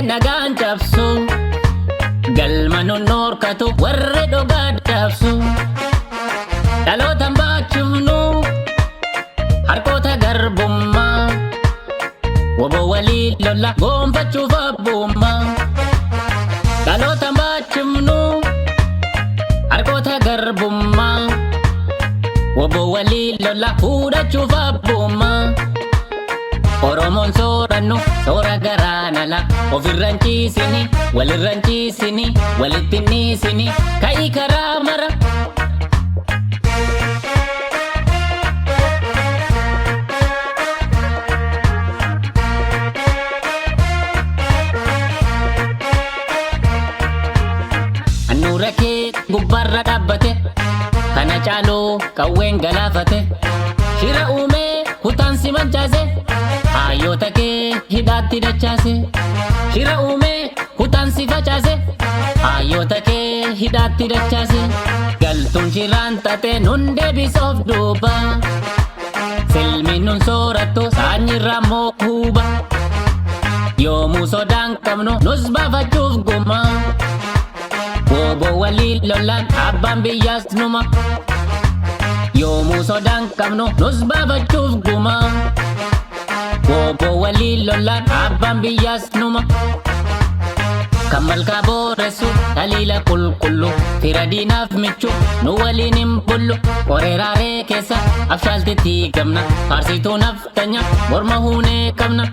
nagaan cabsu galma nonnorkatu warre dhogaa dabsu dhalootan baachifnu harkoota garbummaa woboo walii lolla goonfachuuf abbummaa dhalootan baachifnu harkoota garbummaa woboo walii lolla fuudhachuuf abbummaa Oromoon soorannu soora garaanala ofirran ciisini walirran ciisini walitti niisini ka'ii karaa mara annuura kee gubbarra dhaabbate kana caaloo qawween galaafate shira uumee kutaansi mancaase Ayoota kee hidhaatti dachaase shira uumee kutaansi facaase Ayoota kee hidhaatti dachaase galtuun shiraan tate nun deebisoof duuba silmi nun soorattu saanyirraa moo huuba yoomuu sodaan qabnu nus baafachuuf guma wooboo walii lollaan abbaan biyyaas numa yoomuu sodaan qabnu nus baafachuuf guma Wooboo walii lolaan abbaan biyyaas numa kan malkaa booressu dhaliila qulqullu fira diinaaf michu nu waliin hin bullu qoreeraaree keessa abshaaltitti gamna faarsituu naftanya morma huunee qabna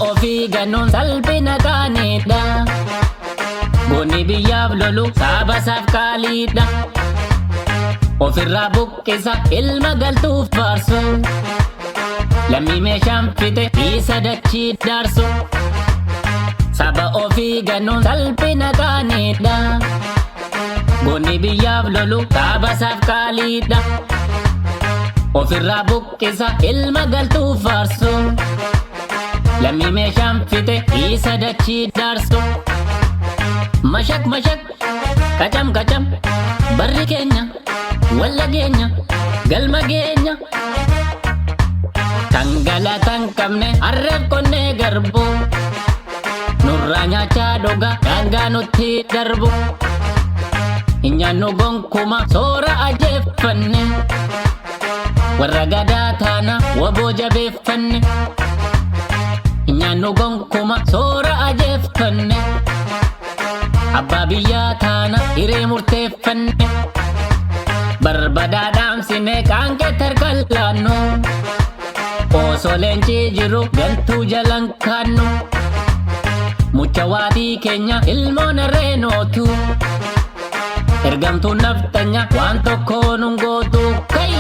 ofii gannuun salphina qaaniidha Goonni biyyaaf lolu sabasaaf qaaliidha ofirraa buqqisa ilma galtuuf faarsu lammii meeshaan fite isa dachii daarsu saba ofii gannuun salphina qaaniidha Goonni biyyaaf lolu sabasaaf qaaliidha ofirraa buqqisa ilma galtuuf faarsu Lammii meeshaan fite isa dachii daarsu Mashak mashak kacam kacam barri keenya walla geenya galma geenya Tangalatan qabne harreef qonnee garbu nurraa nyaachaa dhogaa daangaa nutti darbu Nyaannu gonkuma soora ajeeffanne warra gadaa taana waboo jabeeffanne Nyaannu gonkuma soora ajeeffanne abbaa biyyaa taana hiree murteeffanne barbadaa dhaamsine qaanqee tarkallaannu osoo leencii jiru gantuu jalan kaannu mucha waatii keenya ilmoon reenootu ergamtuu naftanya waan tokkoo nun gootu kai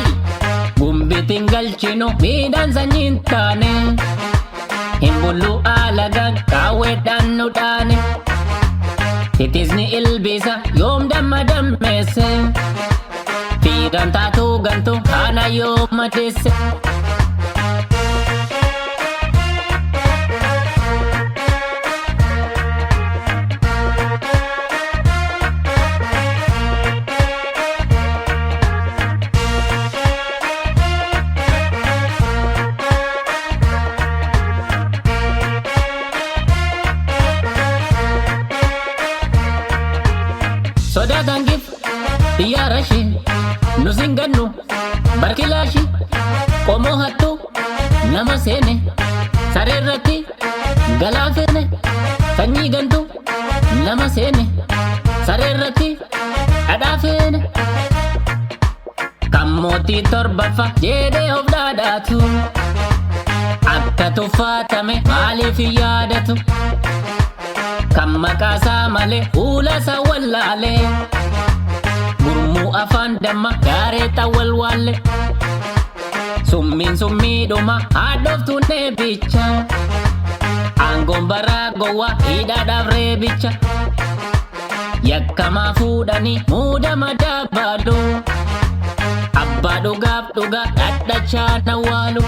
gumbitiin galchinu miidhaan sanyiin taane Himbulu alagaan kaawweedhaan nu dhaane Titisni ilbiisa yoom damma dammeesse Fiidaan taatuu gantuu haana yoom madeesse Sodaatangif biyyaarashi nu singannu barkilaashi qomoo hattu nama seene sareerratti galaafene sanyii gantu nama seene sareerratti dhadhaafene kan Mootii torbaffaa jedhee of dhaadhaatu akka tuffatame maaliif yaadatu kan maqaasaa malee fuulasaa wallaalee gurmuu afaan damma gaareexa walwaalle summiin summiidhuma haadhoftuun deebicha aangoon baraa gowwaa hidhaadhaaf reebicha yakkamaa fuudhanii muudama dabbaaluu abbaa dhugaaf dhugaa dhadhachaa nawaalu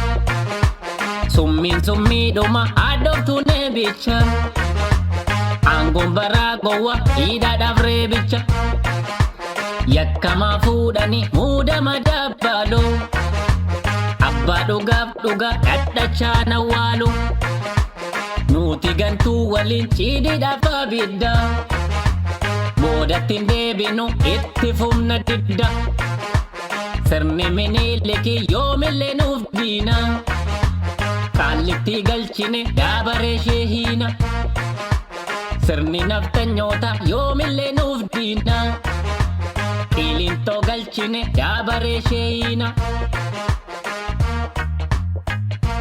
summiin summiidhuma haadhoftuun deebicha aangoon baraa gowwaa hidhaadhaaf reebicha yakkamaa fuudhanii muudama dabbaaluu abbaa dhugaaf dhugaa dhadhachaa nawaalu nuti gantuu waliin cidhiidhaaf abidda boodatti hin deebinu itti fufna didda sirni minilikii yoomillee nuuf diina qaallitti galchine daabaree ishee hiina sirni naftanyoota yoomillee nuuf diina qiilintoo galchine daabaree ishee hiina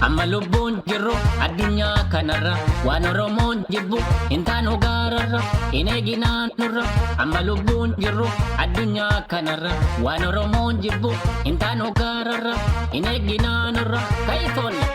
amma lubbuun jirru addunyaa kanarra waan oromoon jibbu hin taanu gaararra hin eeginaan nurra amma lubbuun jirru addunyaa kanarra waan oromoon jibbu hin taanu gaararra hin eeginaan nurra kayitolle.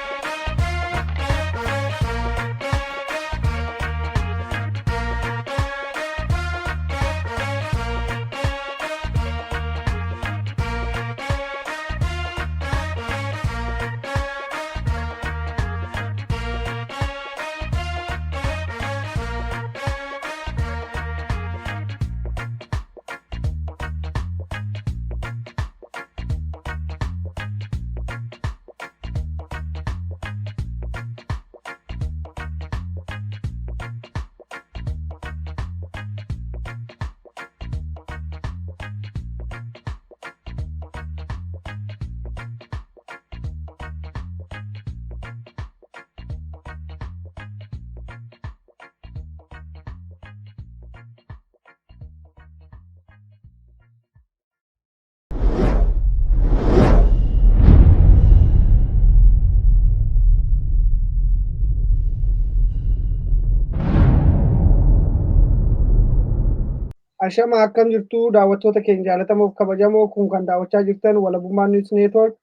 Ashama akkam jirtu daawwattoota keenya jaalatamoo fi kabajamoo kun kan daawwachaa jirtan Walabummaa News Network.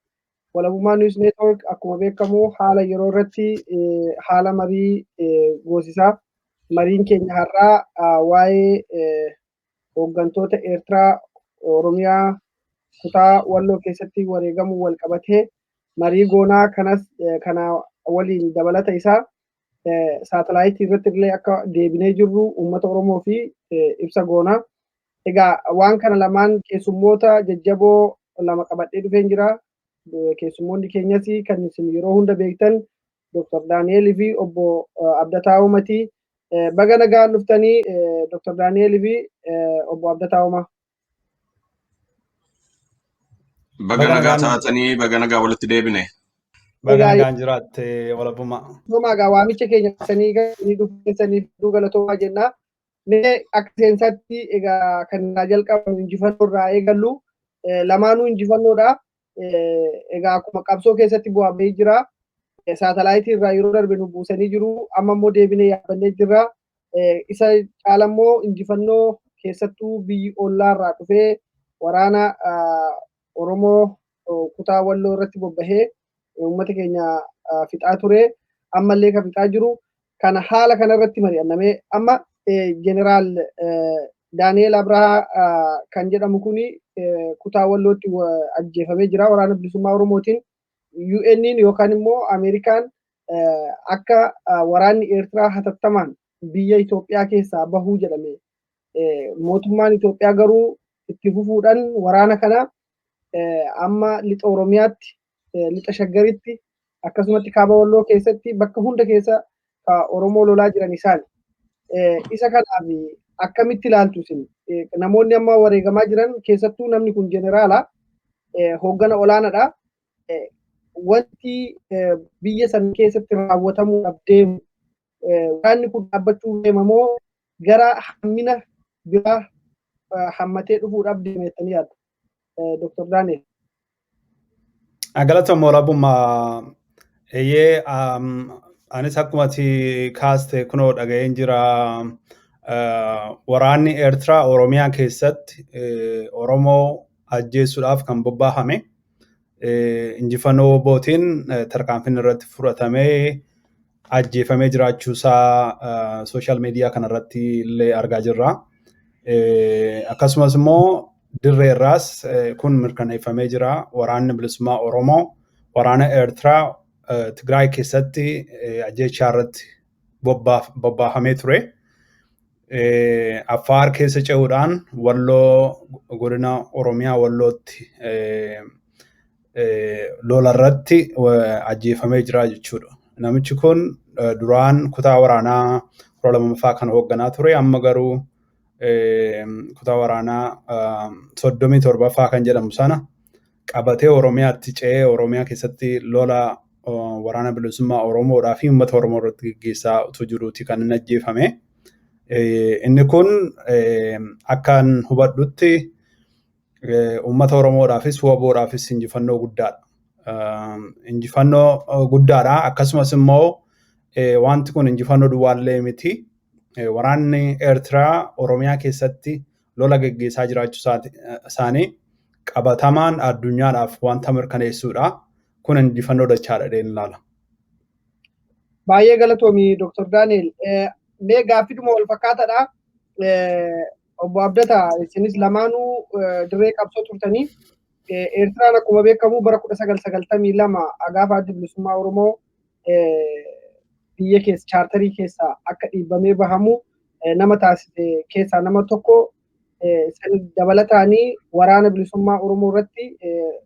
Walabummaa News Network akkuma beekamu haala yeroo irratti haala marii goosisaa. Mariin keenya har'aa waa'ee hooggantoota Eertiraa Oromiyaa kutaa Walloo keessatti wareegamuu wal qabatee marii goonaa kanas kana waliin dabalata isaa saatalaayitii irratti illee akka deebinee jirru uummata Oromoo fi ibsa goonaa. Egaa waan kana lamaan keessummoota jajjaboo lama qabadhee dhufeen jira. Keessummoonni keenyas kan isin yeroo hunda beektan Dr Daniel fi Obboo Abdeta Homati. Baga nagaan dhuftanii Dr Daniel fi Obboo Abdeta Homa. Baga nagaa taatanii baga nagaa walitti deebine. Baga nagaan jiraatte Walabummaa. Dhuma egaa waamicha keenya sanii dhufeessanii galatoomaa jenna. Mee akka seensaatti egaa kan jalqabamu injifannoo irraa eegallu lamaanuu injifannoodha. Egaa akkuma qabsoo keessatti bu'aa bahee jira. Saatalaayitii irraa yeroo darbe nu buusanii jiru. Amma immoo deebinee yaabannee jirra. Isa caala immoo injifannoo keessattuu biyyi ollaa irraa dhufee waraana Oromoo kutaa Walloo irratti bobbahee uummata keenya fixaa ture. Ammallee kan fixaa jiru. Kana haala kanarratti mari'anname amma Jeneraal Daniel Abrahaa kan jedhamu kuni kutaa Wallootti ajjeefamee jira waraana bilisummaa Oromootiin. UN'n yookaan immoo Ameerikaan akka waraanni Eertiraa hatattamaan biyya Itoophiyaa keessaa bahuu jedhame. Mootummaan Itoophiyaa garuu itti fufuudhaan waraana kana amma lixa Oromiyaatti, lixa Shaggaritti akkasumatti kaaba Walloo keessatti bakka hunda keessa Oromoo lolaa jiran isaan. Isa kanaaf akkamitti ilaaltu isin? Namoonni amma wareegamaa jiran keessattuu namni kun jeneraala hooggana olaanaadha. Wanti biyya san keessatti raawwatamuudhaaf deemu waraanni kun dhaabbachuu deemamoo gara hammina biraa hammatee dhufuudhaaf deemettanii yaaddu? Dr Daniel. Galatoomii Walabummaa anis akkuma ati kaaste kunoo dhaga'een jira waraanni Eertiraa Oromiyaa keessatti Oromoo ajjeesuudhaaf kan bobbaafame injifannoo Obbootiin tarkaanfiin irratti fudhatamee ajjeefamee jiraachuusaa sooshaal miidiyaa kanarratti illee argaa jirra. Akkasumas immoo dirree irraas kun mirkaneeffamee jira. Waraanni bilisummaa Oromoo waraana Eertiraa Tigraay keessatti ajjeechaa irratti bobbaafamee ture. Affaar keessa ce'uudhaan Walloo godina Oromiyaa Wallootti lola irratti ajjeefamee jira jechuudha. Namichi kun duraan kutaa waraanaa 12ffaa kan hoogganaa ture. Amma garuu kutaa waraanaa 37ffaa kan jedhamu sana qabatee Oromiyaatti ce'ee Oromiyaa keessatti lola waraana bilisummaa Oromoodhaa fi uummata Oromoo irratti gaggeessaa utuu jiruuti kan inni ajjeefame. Inni kun akkaan hubadhutti uummata Oromoodhaafis WBOdhaafis injifannoo guddaadha. Injifannoo guddaadha. Akkasumas immoo wanti kun injifannoo duwwaallee miti. Waraanni Eertiraa Oromiyaa keessatti lola gaggeessaa jiraachuu isaanii qabatamaan addunyaadhaaf wanta mirkaneessuudha. Kun injifannoo dachaadha jedheen ilaala. Baay'ee galatoomii Dr Daniel. Mee gaaffiidhuma wal fakkaataadha. Obboo Abdeta isinis lamaanuu dirree qabsoo turtanii Eertiraan akkuma beekamu bara 1992 gaafa adda bilisummaa Oromoo biyya keessa chaartarii keessa akka dhiibamee bahamu nama taasise keessaa nama tokko dabalataanii waraana bilisummaa Oromoo irratti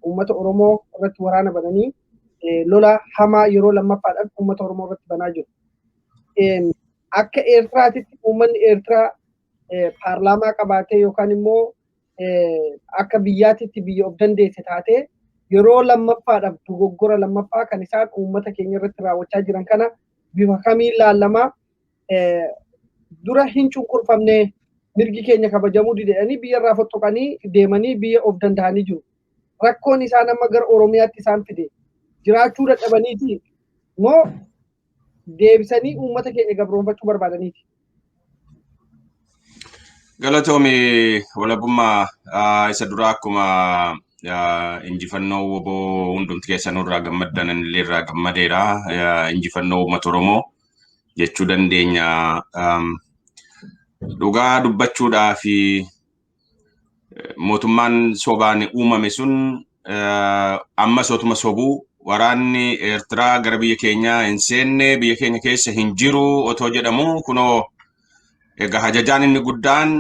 uummata Oromoo irratti waraana bananii lola hamaa yeroo lammaffaadhaaf uummata Oromoo irratti banaa jiru. Akka Eertiraatitti uummanni Eertiraa paarlaamaa qabaatee yookaan immoo akka biyyaatitti biyya of dandeesse taatee yeroo lammaffaadhaaf dogoggora lammaffaa kan isaan uummata keenya irratti raawwachaa jiran kana bifa kamiin ilaalamaa dura hin cunqurfamne mirgi keenya kabajamuu didanii biyya irraa fottoqanii deemanii biyya of danda'anii jiru. Rakkoon isaan amma gara Oromiyaatti isaan fide jiraachuu dadhabaniiti moo deebisanii uummata keenya gabroonfachuu barbaadaniiti? Galatoomii Walabummaa isa duraa akkuma injifannoo Obboo hundumti keessan irraa gammaddan illee irraa gammadeera. Injifannoo uummata Oromoo jechuu dandeenya. Dhugaa dubbachuudhaa fi mootummaan sobaan uumame sun ammas otuma sobuu waraanni Eertiraa gara biyya keenyaa hin seenne biyya keenya keessa hin jiru otoo jedhamu kunoo egaa hajajaan inni guddaan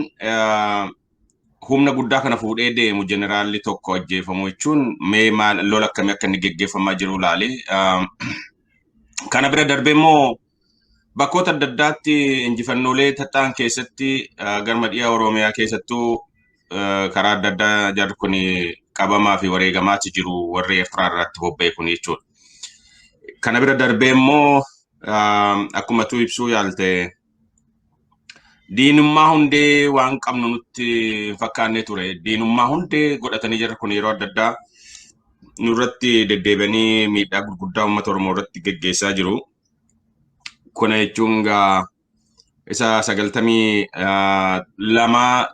humna guddaa kana fuudhee deemu jeneraalli tokko ajjeefamu jechuun mee maal lola akkamii akka inni geggeeffamaa jiru ilaali. Kana bira darbee immoo bakkoota adda addaatti injifannoolee tatta'an keessatti garma dhiyaa Oromiyaa keessattuu karaa adda addaa jarri kun qabamaa fi wareegamaatti jiru warri Eertiraa irratti bobba'e kun jechuudha. Kana bira darbee immoo akkuma tu ibsuu yaalte diinummaa hundee waan qabnu nutti fakkaannee ture. Diinummaa hundee godhatanii jarri kun yeroo adda addaa nurratti deddeebi'anii miidhaa gurguddaa uummata Oromoo irratti geggeessaa jiru. Kuna jechuun isa 92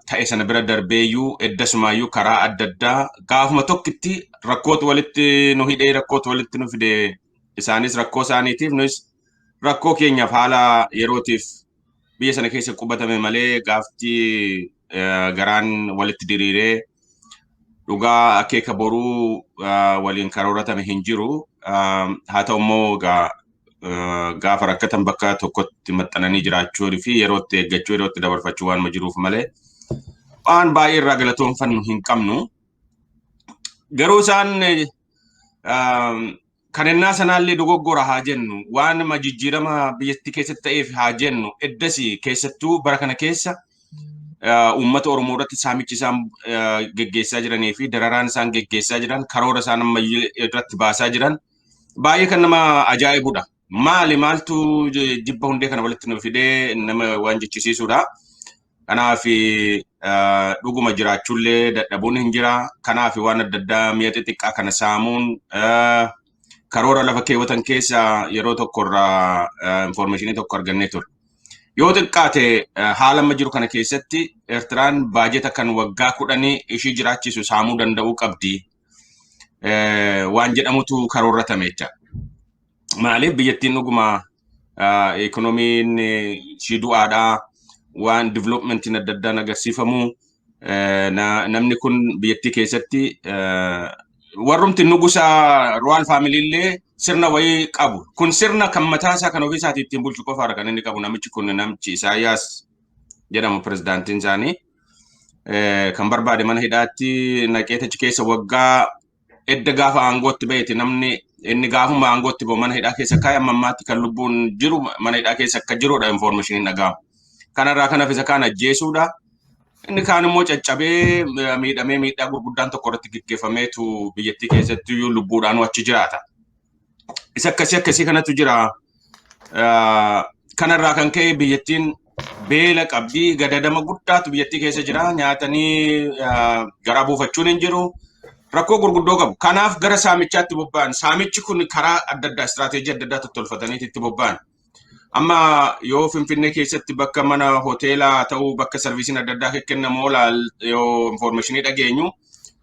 ta'e sana bira darbeeyyuu eddasumaayyuu karaa adda addaa gaafuma tokkitti rakkoota walitti nu hidhee rakkoota walitti nu fide isaanis rakkoo isaaniitiif nus rakkoo keenyaaf haala yerootiif biyya sana keessa qubatame malee gaafti garaan walitti diriiree dhugaa akeeka boruu waliin karooratame hin jiru. Haa ta'u immoo gaafa rakkatan bakka tokkotti maxxananii jiraachuu fi yerootti eeggachuu yerootti dabarfachuu waan jiruuf malee waan baay'ee irraa galatoonfannu hin qabnu. Garuu isaan kan ennaa sanaallee dogoggora haa jennu waan jijjiirama biyyattii keessatti ta'eef haa jennu eddasii keessattuu bara kana keessa uummata Oromoo irratti saamichi isaan geggeessaa jiranii fi dararaan isaan geggeessaa jiran karoora isaan amma irratti baasaa jiran baay'ee kan nama ajaa'ibudha. Maaltu jibba hundee kana walitti nu fidee nama waan jechisiisudha. Kanaaf dhuguma jiraachuullee dadhabuun hin jira. Kanaaf waan adda addaa mi'a xixiqqaa kana saamuun karoora lafa keewwatan keessa yeroo tokkorraa informationii tokko argannee ture. Yoo xiqqaate haala amma jiru kana keessatti Eertiraan baajeta kan waggaa 10 ishii jiraachisu saamuu danda'uu qabdi. Waan jedhamutu karoorratame jecha. Maaliif biyyattiin dhuguma ekonomiin ishii du'aadhaa waan developmentiin adda addaan agarsiifamu namni kun biyyattii keessatti warrumti nugusa royal family illee sirna wayii qabu. Kun sirna kan mataasaa kan ofiisaatti ittiin bulchu qofaadha kan inni qabu. Namichi kun namichi Isaayyaas jedhamu pirezidaantiin isaanii kan barbaade mana hidhaatti naqee achi keessa waggaa edda gaafa aangootti ba'eeti namni inni gaafuma aangootti ba'u mana hidhaa keessa kaa'e amma ammaatti kan lubbuun jiru mana hidhaa keessa akka jirudha informationiin dhaga'amu. Kanarraa kanaaf isa kaan ajjeesuudha. Inni kaan immoo caccabee miidhamee miidhaa gurguddaan tokko irratti gaggeeffameetu biyyattii keessatti iyyuu lubbuudhaan achi jiraata. Isa akkasii kanatu jira. Kanarraa kan ka'e biyyattiin beela qabdii gadadama guddaatu biyyattii keessa jira. Nyaatanii garaa buufachuun hin jiru. Rakkoo gurguddoo qabu. Kanaaf gara saamichaatti bobba'an. Saamichi kun karaa adda addaa istiraatiijii adda addaa tolfatanii itti bobba'an. Amma yoo Finfinnee keessatti bakka mana hoteelaa ta'uu bakka sarviisiin adda addaa kennamu yoo informationii dhageenyu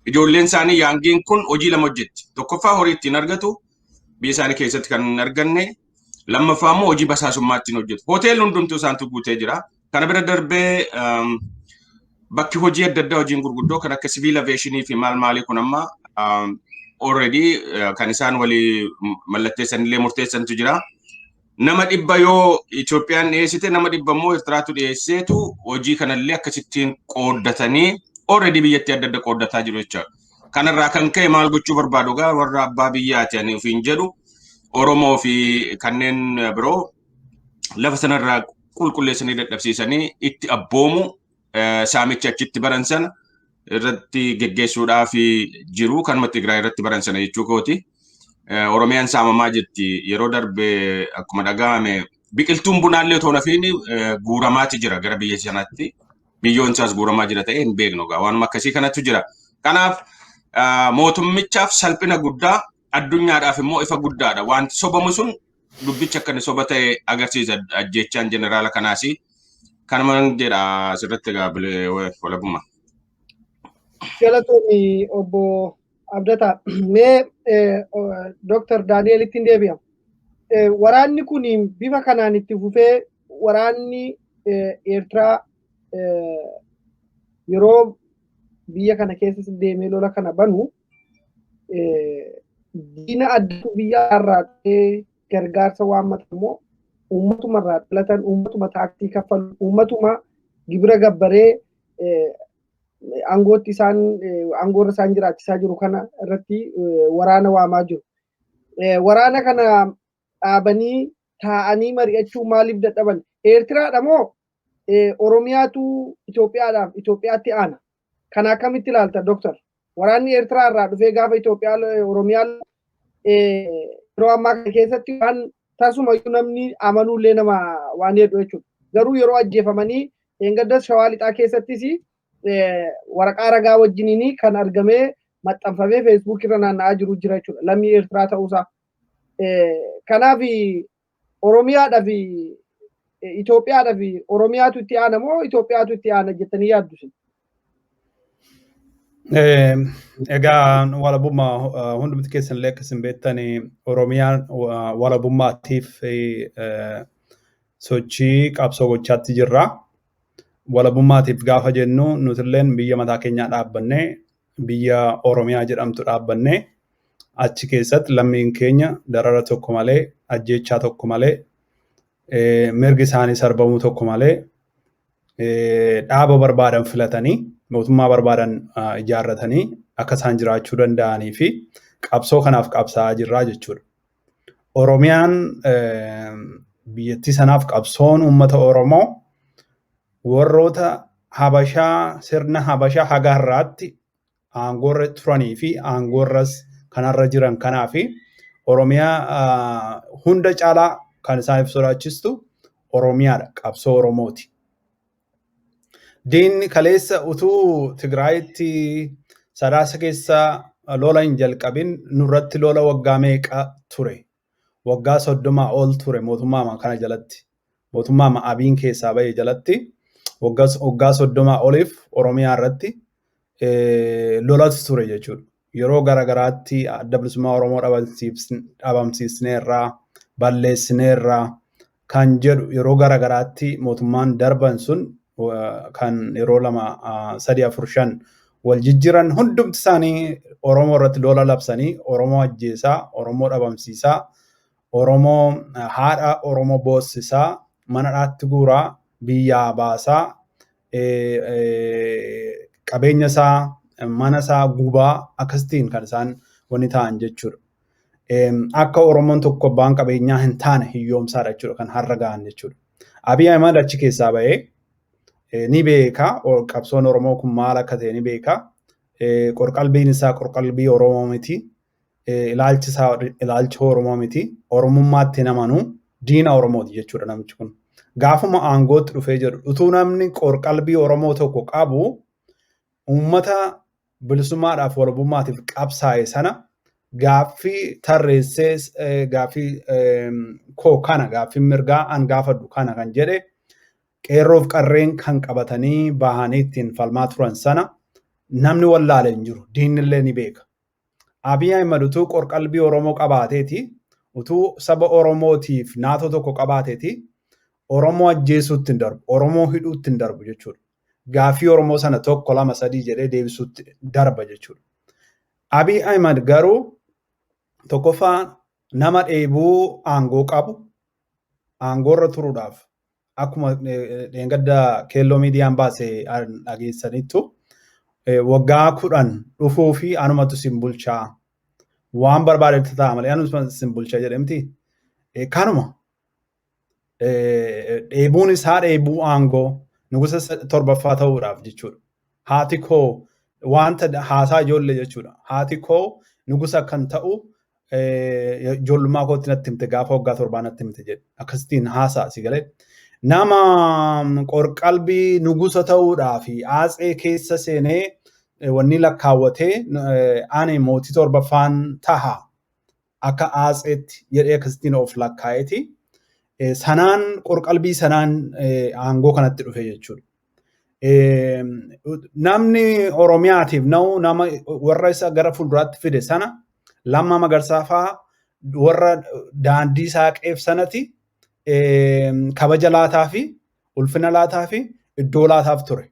ijoolleen isaanii yaangiin kun hojii lama hojjetti. Tokkoffaa horii ittiin argatu biyya isaanii keessatti kan hin arganne. Lammaffaa immoo hojii basaasummaa ittiin hojjetu. Hoteelli hundumtuu isaantu guutee jira. Kana bira darbee bakki hojii adda addaa hojiin gurguddoo kan akka siviil aviyeeshinii fi maalii kun amma already kan isaan walii mallatteessanillee murteessantu jira. Nama 100 yoo Itoophiyaan dhiyeessite nama 100 immoo Eertiraatu dhiyeesseetu hojii kanallee akkasittiin qooddatanii already biyyatti adda adda qooddataa jiru jechuudha. Kanarraa kan ka'e maal gochuu barbaadu gaa warra abbaa biyyaati ani ofiin jedhu Oromoo fi kanneen biroo lafa sanarraa qulqulleessanii dadhabsiisanii itti abboomu saamicha achitti baran sana irratti geggeessuudhaaf jiru kanuma Tigraay irratti baran sana jechuu kooti. Oromiyaan saamamaa jirti yeroo darbe akkuma dhaga'ame biqiltuun bunaallee otoo nafiin guuramaati jira gara biyya sanaatti biyyoon isaas guuramaa jira ta'ee hin beeknu gaa waanuma akkasii kanatu jira. Kanaaf mootummichaaf salphina guddaa addunyaadhaaf immoo ifa guddaadha. Wanti sobamu sun dubbicha akka inni soba ta'e agarsiisa ajjechaan jeneraala kanaasi. Kanuma jedha asirratti gaabile walabummaa. Galatoomii Obboo Abdeta mee Dr Daniel ittiin deebi'a. Waraanni kun bifa kanaan itti fufee waraanni Eertiraa yeroo biyya kana keessa deemee lola kana banu diina addatu biyya irraa gargaarsa waammata immoo uummatuma irraa dhalatan uummatuma taaktii kaffalu uummatuma gibira gabbaree aangoorra isaan jiraachisaa jiru kana irratti waraana waamaa jiru. Waraana kana dhaabanii taa'anii mari'achuu maaliif dadhaban? Eertiraadha moo Oromiyaatu Itoophiyaatti aana? Kana akkamitti ilaalta Doktor? Waraanni Eertiraa irraa dhufee gaafa Oromiyaa yeroo ammaa kana keessatti waan tasumayyuu namni amanuullee nama waan heddu jechuudha. Garuu yeroo ajjeefamanii Engaddas Shawaa Lixaa keessattis waraqaa ragaa wajjiniin kan argamee maxxanfamee Facebook irra naanna'aa jiru jira jechuudha. Lammii Eertiraa ta'uusaa. Kanaaf Oromiyaadhaa fi Itoophiyaadhaa fi Oromiyaatu itti aana moo Itoophiyaatu itti aana jettanii yaaddu? Egaa walabummaa hundumti keessan illee akkasiin beektanii Oromiyaan walabummaatiif sochii qabsoo gochaatti jirra. Walabummaatiif gaafa jennu nutilleen biyya mataa keenyaa dhaabbannee biyya Oromiyaa jedhamtu dhaabbannee achi keessatti lammiin keenya darara tokko malee ajjechaa tokko malee mirgi isaanii sarbamuu tokko malee dhaaba barbaadan filatanii mootummaa barbaadan ijaarratanii akka isaan jiraachuu danda'anii fi qabsoo kanaaf qabsaa'aa jirraa jechuudha. Oromiyaan biyyattii sanaaf qabsoon uummata Oromoo warroota Habashaa sirna Habashaa hagaarraatti aangoorra turanii fi aangoorras kanarra jiran kanaa fi Oromiyaa hunda caalaa kan isaaniif sodaachistu Oromiyaadha, qabsoo Oromooti. Diinni kaleessa utuu Tigraayitti sadaasa keessa lola hin jalqabin nurratti lola waggaa meeqa ture? Waggaa 30 ol ture mootummaa kana jalatti. Mootummaa Abiin keessaa bahee jalatti waggaa 30 oliif Oromiyaa irratti lolatu ture jechuudha. Yeroo garagaraatti adda bilisummaa Oromoo dhabamsiisneerraa, balleessineerraa kan jedhu yeroo garagaraatti mootummaan darban sun kan yeroo 2, 3, 4, 5 wal jijjiiran hundumti isaanii Oromoo irratti lola labsanii Oromoo ajjeesaa, Oromoo dhabamsiisaa, Oromoo haadha Oromoo boossisaa, mana dhaatti guuraa, biyyaa baasaa, qabeenya isaa, mana isaa gubaa akkasitiin kan isaan wanni ta'an jechuudha. Akka Oromoon tokko abbaan qabeenyaa hin taane hiyyoomsaadha jechuudha kan har'a gahan jechuudha. Abiy Ahmed achi keessaa bahee ni beeka qabsoon Oromoo kun maal akka ta'e ni beeka. Qorqalbiin isaa qorqalbii Oromoo miti. Ilaalchi isaa ilaalcha Oromoo miti. Oromummaatti namanuu diina Oromooti jechuudha namichi kun. Gaafuma aangootti dhufee jedhu utuu namni qorqalbii Oromoo tokko qabu uummata bilisummaadhaaf walabummaatiif qabsaa'e sana gaaffii tarreessee gaaffii koo kana gaaffii mirgaa an gaafadhu kana kan jedhe qeerroof qarreen kan qabatanii bahanii ittiin falmaa turan sana namni wallaale hin jiru. Diinillee ni beeka. Abiy Ahmed utuu qorqalbii Oromoo qabaateeti, utuu saba Oromootiif naatoo tokko qabaateeti, Oromoo ajjeesuutti hin darbu, Oromoo hidhuutti hin darbu jechuudha. Gaaffii Oromoo sana 1, 2, 3 jedhee deebisuutti darba jechuudha. Abiy Ahmed garuu tokkoffaa nama dheebuu aangoo qabu, aangoorra turuudhaaf akkuma dheengadda keelloo miidiyaan baasee dhageessaniittu waggaa 10 dhufuu fi anumatu sin bulchaa waan barbaadetti ta'a malee anumatu sin bulchaa jedhamti. Kanuma dheebuun isaa dheebuu aangoo nugusa 7ffaa ta'uudhaaf jechuudha. Haati koo wanta haasaa ijoollee jechuudha. Haati koo nugusa kan ta'u ijoollummaa kootti natti himte gaafa waggaa 7 natti himte jedhe. Akkasitiin haasaa si galee. Nama qorqalbii nugusa ta'uudhaa fi aatsee keessa seenee wanni lakkaawwatee ani mootii 7ffaan taha akka aatseetti jedhee akkasitiin of lakkaa'eeti. Sanaan qorqalbii sanaan aangoo kanatti dhufe jechuudha. Namni Oromiyaatiif na'u nama warra isa gara fuulduraatti fide sana Lammaa Magarsaa fa'aa warra daandii saaqeef sanatti kabaja laataa fi ulfina laataa fi iddoo laataaf ture.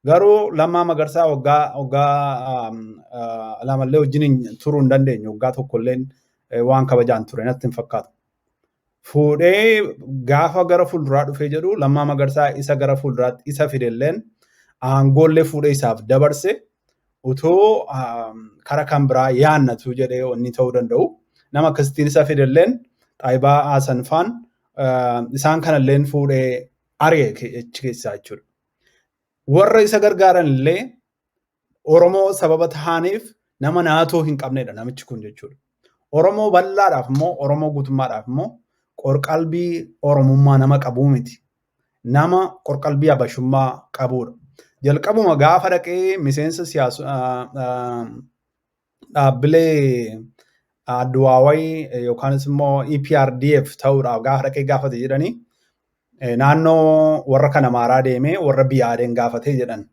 Garuu Lammaa Magarsaa waggaa lamallee wajjin turuu hin dandeenye. Waggaa tokkollee waan kabajaan ture natti hin fakkaatu. Fuudhee gaafa gara fuulduraa dhufee jedhu Lammaa Magarsaa isa gara fuulduraatti isa fidelleen aangoollee fuudhee isaaf dabarse utoo kara kan biraa yaannatu jedhee wanni ta'uu danda'u. Nama akkasitiin isa fidelleen Xaayibaa Haasanfaan isaan kanalleen fuudhee ari'ee keessaa jechuudha. Warra isa gargaaran illee Oromoo sababa ta'aniif nama naatoo hin qabnedha namichi kun jechuudha. Oromoo bal'aadhaaf immoo Oromoo guutummaadhaaf immoo qorqalbii Oromummaa nama qabuu miti. Nama qorqalbii abashummaa qabudha. Jalqabuma gaafa dhaqee miseensa dhaabbilee Adduwaawayii yookaanis immoo EPRDF ta'uudhaaf gaafa dhaqee gaafate jedhanii naannoo warra kana maaraa deemee warra Biyaadeen gaafatee jedhan.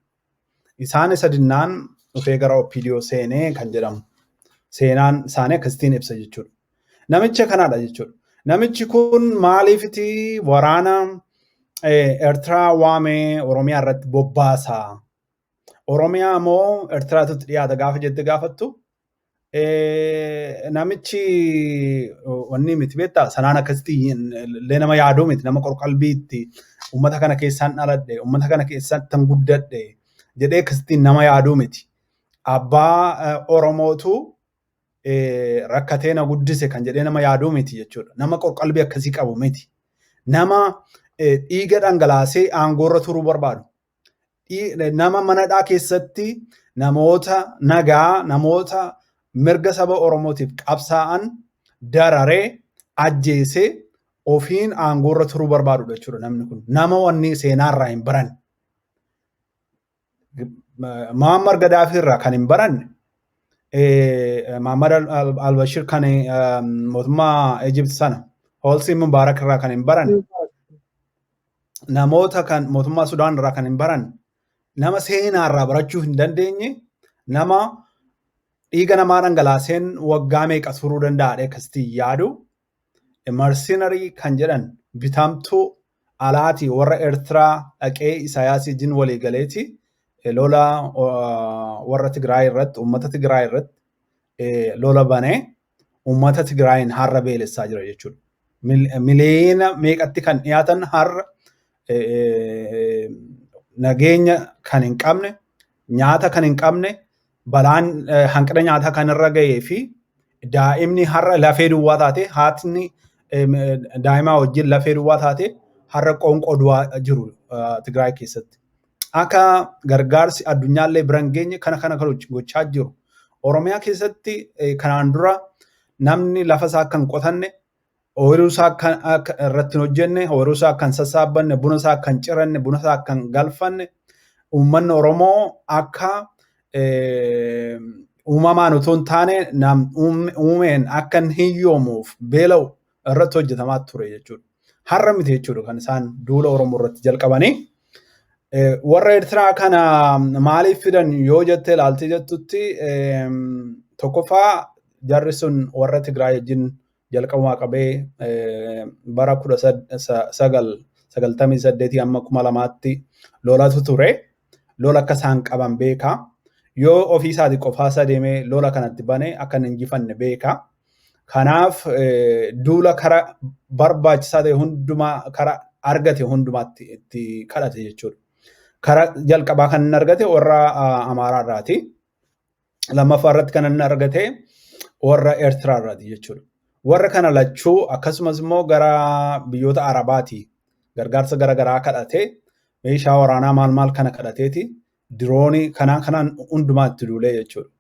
Isaan isa dinnaan dhufee gara OPDO seenee kan jedhamu. Seenaan isaanii akkasitiin ibsa jechuudha. Namicha kanaadha jechuudha. Namichi kun maaliifiti waraana Eertiraa waamee Oromiyaa irratti bobbaasaa? Oromiyaa moo Eertiraatti dhiyaata gaafa jette gaafattu? Namichi wanni miti beektaa sanaan akkasitti illee nama yaaduu miti nama qorqalbiitti uummata kana keessaan dhaladhe uummata kana keessatti guddadhe jedhee akkasittiin nama yaaduu miti. Abbaa Oromootu rakkatee na guddise kan jedhee nama yaaduu miti jechuudha. Nama qorqalbii akkasii qabu miti. Nama dhiiga dhangalaasee aangoorra turuu barbaadu. Nama manadhaa keessatti namoota nagaa namoota mirga saba Oromootiif qabsaa'an dararee ajjeesee ofiin aangoorra turuu barbaadudha jechuudha namni kun. Nama wanni seenaarraa hin baran. Muammar Gaddafi irraa kan hin baranne Muhammad al-Bashir kan mootummaa Egypt sana Hosni Mubarak irraa kan hin baranne namoota kan mootummaa Sudaan irraa kan hin baranne nama seenaa irraa barachuu hin dandeenye nama dhiiga namaa dhangalaaseen waggaa meeqa turuu danda'adha akkasitti yaadu mercenary kan jedhan bitamtuu alaati warra Eertiraa dhaqee Isaayyaas wajjin walii galeeti lola warra Tigraay irratti uummata Tigraay irratti lola banee uummata Tigraayin har'a beelessaa jira jechuudha. Miliyoona meeqatti kan dhiyaatan har'a nageenya kan hin qabne nyaata kan hin qabne balaan hanqina nyaataa kan irra ga'ee fi daa'imni har'a lafee duwwaa taate haatni daa'imaa wajjin lafee duwwaa taate har'a qoonqoo du'aa jiru Tigraay keessatti. Akka gargaarsi addunyaallee biraan geenye kana gochaa jiru. Oromiyaa keessatti kanaan dura namni lafa isaa kan qotanne ooyiruu isaa akka irratti hin hojjenne ooyiruu isaa kan sassaabbanne buna isaa kan ciranne buna isaa kan galfanne uummanni Oromoo akka uumamaan utuu hin taane uumeen akka hin hiyyoomuuf beela'u irratti hojjetamaa ture jechuudha. Har'a miti jechuudha kan isaan duula Oromoo irratti jalqabanii. Warra Eertiraa kana maaliif fidan yoo jettee ilaaltee jettutti tokkoffaa jarri sun warra Tigraay wajjin jalqabumaa qabee bara 1998 amma 2000tti lolatu ture. Lola akka isaan qaban beeka. Yoo ofii isaatii qofaa isaa deemee lola kanatti banee akka hin injifanne beeka. Kanaaf duula karaa barbaachisaa ta'e hundumaa karaa argate hundumaatti itti kadhate jechuudha. Karaa jalqabaa kan inni argate warra Amaaraa irraati. Lammaffaa irratti kan inni argate warra Eertiraa irraati jechuudha. Warra kana lachuu akkasumas immoo gara biyyoota Arabaati gargaarsa garaagaraa kadhatee meeshaa waraanaa maal kana kadhateeti diroonii kanaan hundumaatti duulee jechuudha.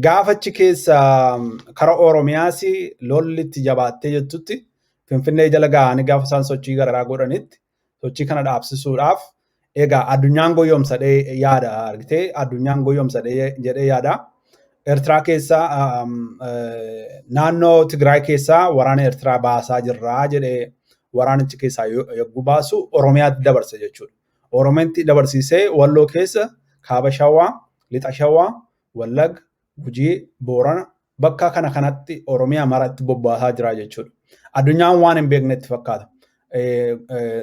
Gaafachi keessa karaa Oromiyaas lolli itti jabaattee jettutti Finfinnee jala ga'anii gaafa isaan sochii garaagaraa godhanitti sochii kana dhaabsisuudhaaf egaa addunyaan goyoomsadhee yaada argitee addunyaan goyoomsadhee jedhee yaada. Eertiraa keessaa naannoo Tigraay keessaa waraana Eertiraa baasaa jirraa jedhee waraanichi keessaa yogguu baasu Oromiyaatti dabarse jechuudha. Oromiyaatti dabarsiisee Walloo keessa Kaaba Shawaa, Lixa Shawaa, Wallagga, Gujii, Boorana bakka kanatti Oromiyaa maratti bobbaasaa jira jechuudha. Addunyaan waan hin beeknetti fakkaata.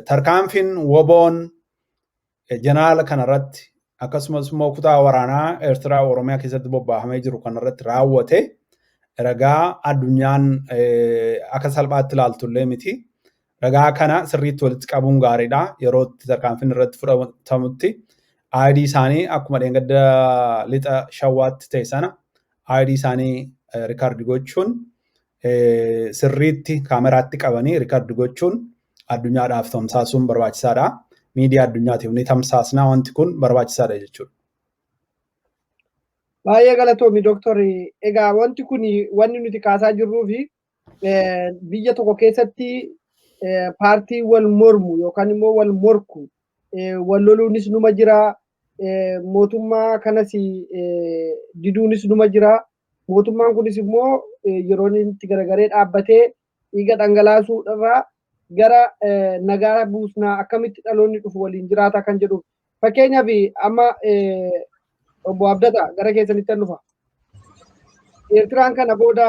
Tarkaanfiin woboon jeneraala kanarratti akkasumas immoo kutaa waraanaa Eertiraa Oromiyaa keessatti bobbaahamee jiru kanarratti raawwate ragaa addunyaan akka salphaatti ilaaltullee miti. Ragaa kana sirriitti walitti qabuun gaariidha. Yeroo tarkaanfiin irratti fudhatamutti ID isaanii akkuma dheengadda lixa Shawaatti ta'e sana ID isaanii rikaardi gochuun sirriitti kaameraatti qabanii rikaardi gochuun addunyaadhaaf tamsaasuun barbaachisaadha. Miidiyaa addunyaatiif ni tamsaasnaa wanti kun barbaachisaadha jechuudha. Baay'ee galatoomi Dooktorri. Egaa wanti kun wanni nuti kaasaa jirruu fi biyya tokko keessatti paartii wal mormu yookaan immoo wal morku wal loluunis numa jira. Mootummaa kanas diduunis numa jira. Mootummaan kunis immoo yeroo inni itti garagaree dhaabbatee dhiiga dhangalaasuudhaaf gara nagaa buusnaa akkamitti dhaloonni dhufu waliin jiraata kan jedhu. Fakkeenyaaf amma Obboo Abdeta gara keessanitti dhufa. Eertiraan kana booda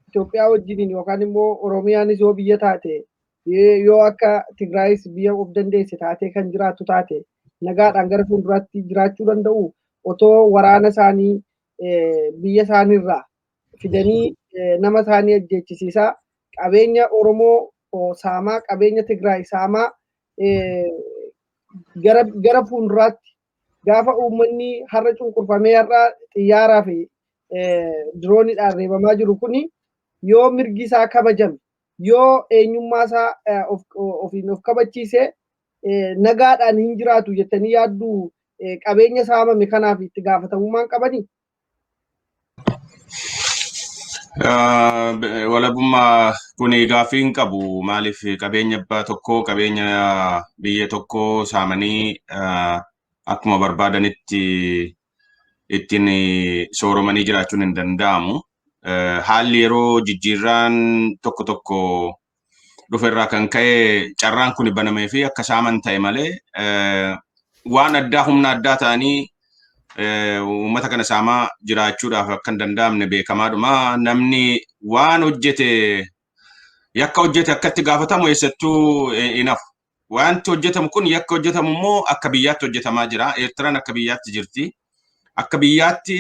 Itoophiyaa wajjiniin yookaan immoo Oromiyaanis yoo biyya taate yoo akka Tigraayis biyya of dandeesse taatee kan jiraattu taate nagaadhaan gara fuulduraatti jiraachuu danda'u otoo waraana isaanii biyya isaaniirraa fidanii nama isaanii ajjeechisiisaa qabeenya Oromoo saamaa qabeenya Tigraay saamaa gara fuulduraatti gaafa uummanni har'a cunqurfamee har'a xiyyaaraa fi dirooniidhaan reebamaa jiru kuni yoo mirgi isaa kabajame yoo eenyummaa isaa ofiin of kabachiise nagaadhaan hin jiraatu jettanii yaaddu qabeenya saamame kanaaf itti gaafatamummaan qabanii. Walabummaa kun gaaffii hin qabu. Maaliif qabeenya abbaa tokkoo qabeenya biyya tokkoo saamanii akkuma barbaadanitti ittiin sooromanii jiraachuun hin danda'amu. Haalli yeroo jijjiirraan tokko tokko dhuferraa kan ka'e carraan kun banamee fi akka saaman ta'e malee waan addaa humna addaa ta'anii uummata kana saamaa jiraachuudhaaf akka hin danda'amne beekamaadhuma. Namni waan hojjete yakka hojjete akkatti gaafatamu eessattuu inaaf. Wanti hojjetamu kun yakka hojjetamu immoo akka biyyaatti hojjetamaa jira. Eertiraan akka biyyaatti jirti. Akka biyyaatti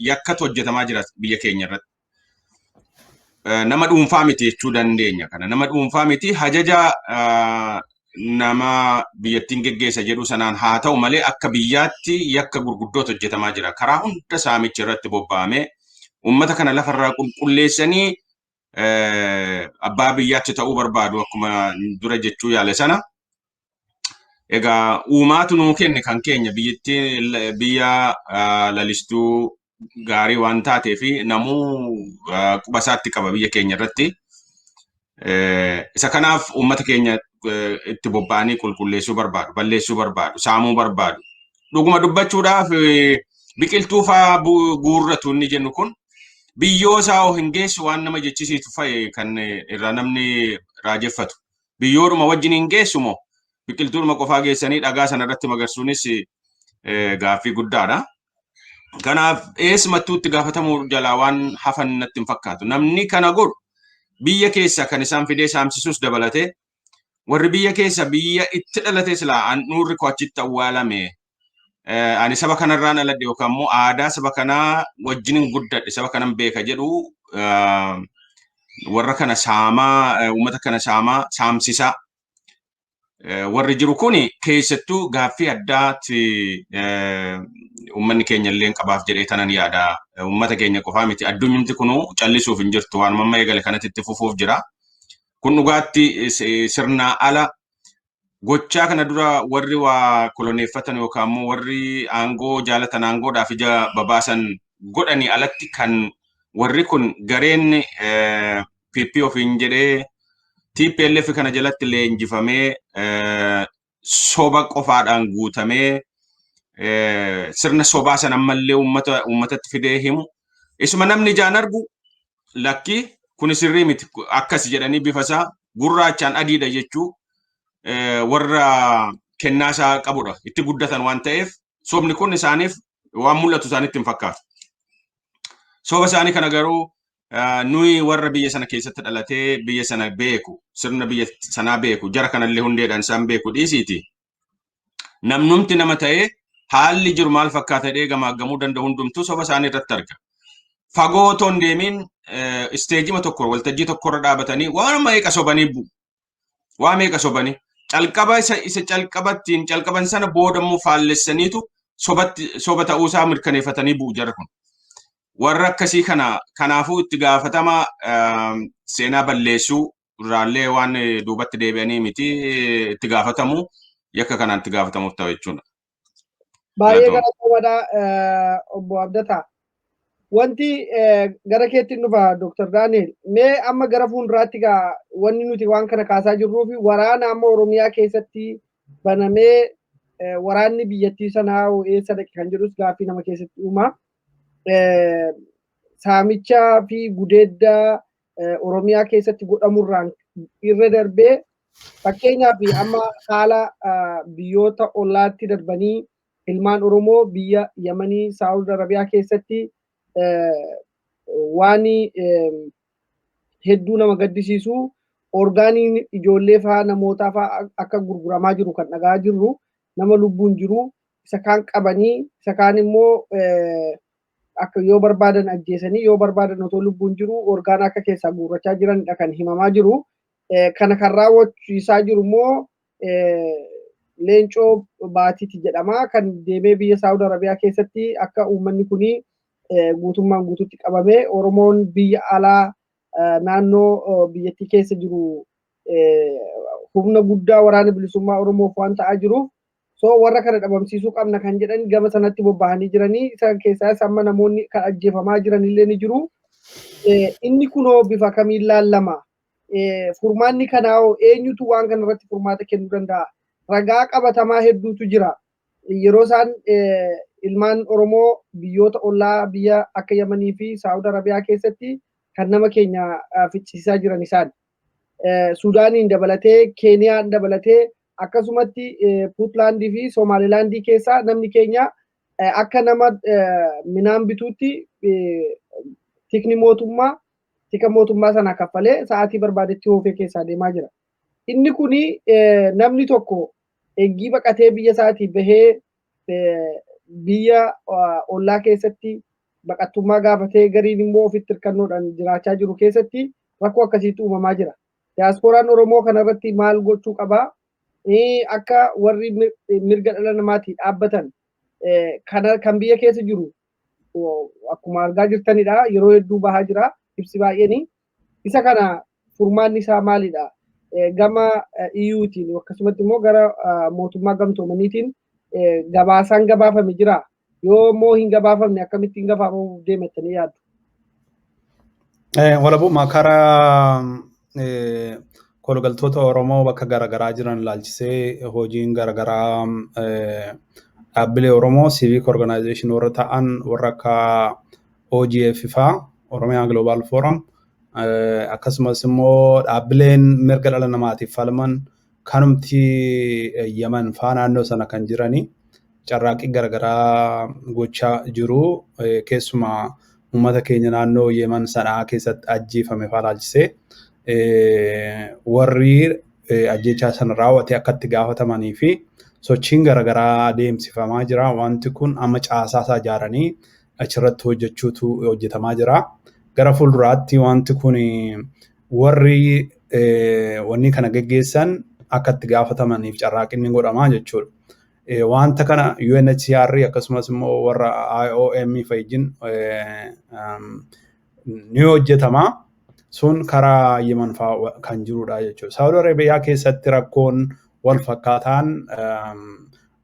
yakkatu hojjetamaa jira biyya keenya irratti. Nama dhuunfaa miti jechuu dandeenya kana. Nama dhuunfaa miti hajaja nama biyyattiin geggeessa jedhu sanaan haa ta'u malee akka biyyaatti yakka gurguddoota hojjetamaa jira. Karaa hunda saamicha irratti bobba'amee uummata kana lafarraa qulqulleessanii abbaa biyyaatti ta'uu barbaadu akkuma dura jechuu yaale sana. Egaa uumaatu nuu kenne kan keenya biyyattii biyya lalistuu gaarii waan taatee fi namuu quba isaatti qaba biyya keenya irratti. Isa kanaaf uummata keenya itti bobba'anii qulqulleessuu barbaadu, balleessuu barbaadu, saamuu barbaadu. Dhuguma dubbachuudhaaf biqiltuu fa'aa guurratu inni jennu kun biyyoo isaa hin geessu waan nama jechisiisu fa'i kan irraa namni raajeffatu. Biyyoodhuma wajjin hin geessu moo biqiltuudhuma qofaa geessanii dhagaa sana irratti magarsuunis gaaffii guddaadha. Kanaaf eessumattuu itti gaafatamuu jalaa waan hafan natti hin fakkaatu. Namni kana godhu biyya keessa kan isaan fidee saamsisuus dabalatee warri biyya keessa biyya itti dhalate silaa handhuurri koo achitti awwaalame. Ani saba kanarraan aladde yookaan immoo aadaa saba kanaa wajjin guddadhe saba kanan beeka jedhu warra kana saamaa uummata kana saamaa saamsisaa warri jiru kuni keessattuu gaaffii addaatti uummanni keenya illee qabaaf jedhee tanan yaada. Uummata keenya qofaa miti addunyumti kunu callisuuf hin jirtu waan mamma eegale kanatti itti fufuuf jira. Kun dhugaatti sirnaa ala gochaa kana dura warri waa koloneeffatan yookaan immoo warri aangoo jaalatan aangoodhaaf ija babaasan godhanii alatti kan warri kun gareen PP ofiin jedhee TPLF kana jalatti leenjifamee soba qofaadhaan guutamee sirna sobaa san ammallee uummatatti fidee himu. Isuma namni ijaan argu lakki kun sirrii miti akkas jedhanii bifa isaa gurraachaan adiidha jechuu warra kennaasaa qabudha. Itti guddatan waan ta'eef sobni kun isaaniif waan mul'atu isaanitti hin fakkaatu. Soba isaanii kana garuu nuyi warra biyya sana keessatti dhalatee biyya sana beeku sirna biyya sanaa beeku jara kanallee hundeedhaan isaan beeku dhiisiiti. Namnumti nama ta'ee haalli jiru maal fakkaata jedhee gamaagamuu danda'u hundumtuu soba isaanii irratti arga. Fagoo otoo hin deemiin isteejima tokko waltajjii tokkorra dhaabatanii waan meeqa sobanii bu'u. Waan meeqa sobanii calqaba isa calqabattiin calqaban sana boodamuu faallessaniitu soba ta'uusaa mirkaneeffatanii bu'u jarri kun. Warra akkasii kanaafuu itti gaafatama seenaa balleessuu irraallee waan duubatti deebi'anii miti itti gaafatamu yakka kanaan itti gaafatamuuf ta'u jechuudha. Baay'ee galatoomaa Obboo Abdataa. Wanti gara keetti dhufa Dr Daniel mee amma gara fuulduraatti gaa wanni nuti waan kana kaasaa jirruu fi waraana amma Oromiyaa keessatti banamee waraanni biyyattii sanaa eessa dhaqe kan jedhus gaaffii nama keessatti uumaa. Saamichaa fi gudeeddaa Oromiyaa keessatti godhamurraan irra darbee fakkeenyaaf amma haala biyyoota ollaatti darbanii ilmaan Oromoo biyya Yamanii Saawud Arabiyaa keessatti waan hedduu nama gaddisiisu orgaaniin ijoollee fa'aa namootaa fa'aa akka gurguramaa jiru kan dhagaa jirru nama lubbuun jiru isa kaan qabanii isa kaan immoo akka yoo barbaadan ajjeesanii yoo barbaadan otoo lubbuun jiru orgaan akka keessaa guurrachaa jiranidha kan himamaa jiru. Kana kan raawwachiisaa jiru immoo leencoo baatiiti jedhama kan deemee biyya Saawud Arabiyaa keessatti akka uummanni kunii guutummaan guututti qabamee Oromoon biyya alaa naannoo biyyattii keessa jiru humna guddaa waraana bilisummaa Oromoof waan ta'aa jiruuf warra kana dhabamsiisuu qabna kan jedhan gama sanatti bobba'anii jiranii isaan keessaas amma namoonni kan ajjeefamaa jiran illee ni jiru. Inni kunoo bifa kamiin laallama? Furmaanni kanaa eenyutu waan kana irratti furmaata kennuu danda'a? Ragaa qabatamaa hedduutu jira. yeroo isaan ilmaan Oromoo biyyoota ollaa biyya akka Yamanii fi Saawud Arabiyaa keessatti kan nama keenya ficcisiisaa jiran isaan. Suudaaniin dabalatee, Keeniyaan dabalatee, akkasumatti Puutlaandii fi Somaalilaandii keessaa namni keenya akka nama midhaan bituutti tika mootummaa sana kaffalee sa'aatii barbaadetti oofee keessaa deemaa jira. Inni kuni namni tokko eeggii baqatee biyya isaatii bahee biyya ollaa keessatti baqattummaa gaafatee gariin immoo ofitti hirkannoodhaan jiraachaa jiru keessatti rakkoo akkasiitu uumamaa jira. Diyaaspooraan Oromoo kanarratti maal gochuu qabaa? Akka warri mirga dhala namaatii dhaabbatan kan biyya keessa jiru akkuma argaa jirtanidha. Yeroo hedduu bahaa jira ibsi baay'een. Isa kana furmaanni isaa maalidha? Gama EUtiin akkasumatti immoo gara mootummaa gamtoomaniitiin gabaasaan gabaafame jira. Yoo immoo hin gabaafamne akkamittiin gabaafamuuf deemattanii yaaddu? Walabummaa karaa kologaltoota Oromoo bakka garaagaraa jiran ilaalchisee hojiin garaagaraa dhaabbilee Oromoo civic organization warra ta'an warra akka OGF faa Oromiyaa Global Forum akkasumas immoo dhaabbileen mirga dhala namaatiif falman kanumti Yaman faa naannoo sana kan jiranii carraaqqii garaagaraa gochaa jiru keessumaa uummata keenya naannoo Yaman sanaa keessatti ajjeefame faa ilaalchisee warri ajjechaa sana raawwate akka itti gaafatamanii fi sochiin garaagaraa adeemsifamaa jira. Wanti kun amma caasaasaa ijaaranii achirratti hojjechuutu hojjetamaa jira. Gara fuulduraatti wanti kun warri wanni kana geggeessan akka itti gaafatamaniif carraaqqiin godhamaa jechuudha. Wanta kana UNHCR akkasumas immoo warra IOM fayyin ni hojjetama. Sun karaa Yemen fa'aa kan jirudha jechuudha. Saawud Arabiyaa keessatti rakkoon wal fakkaataan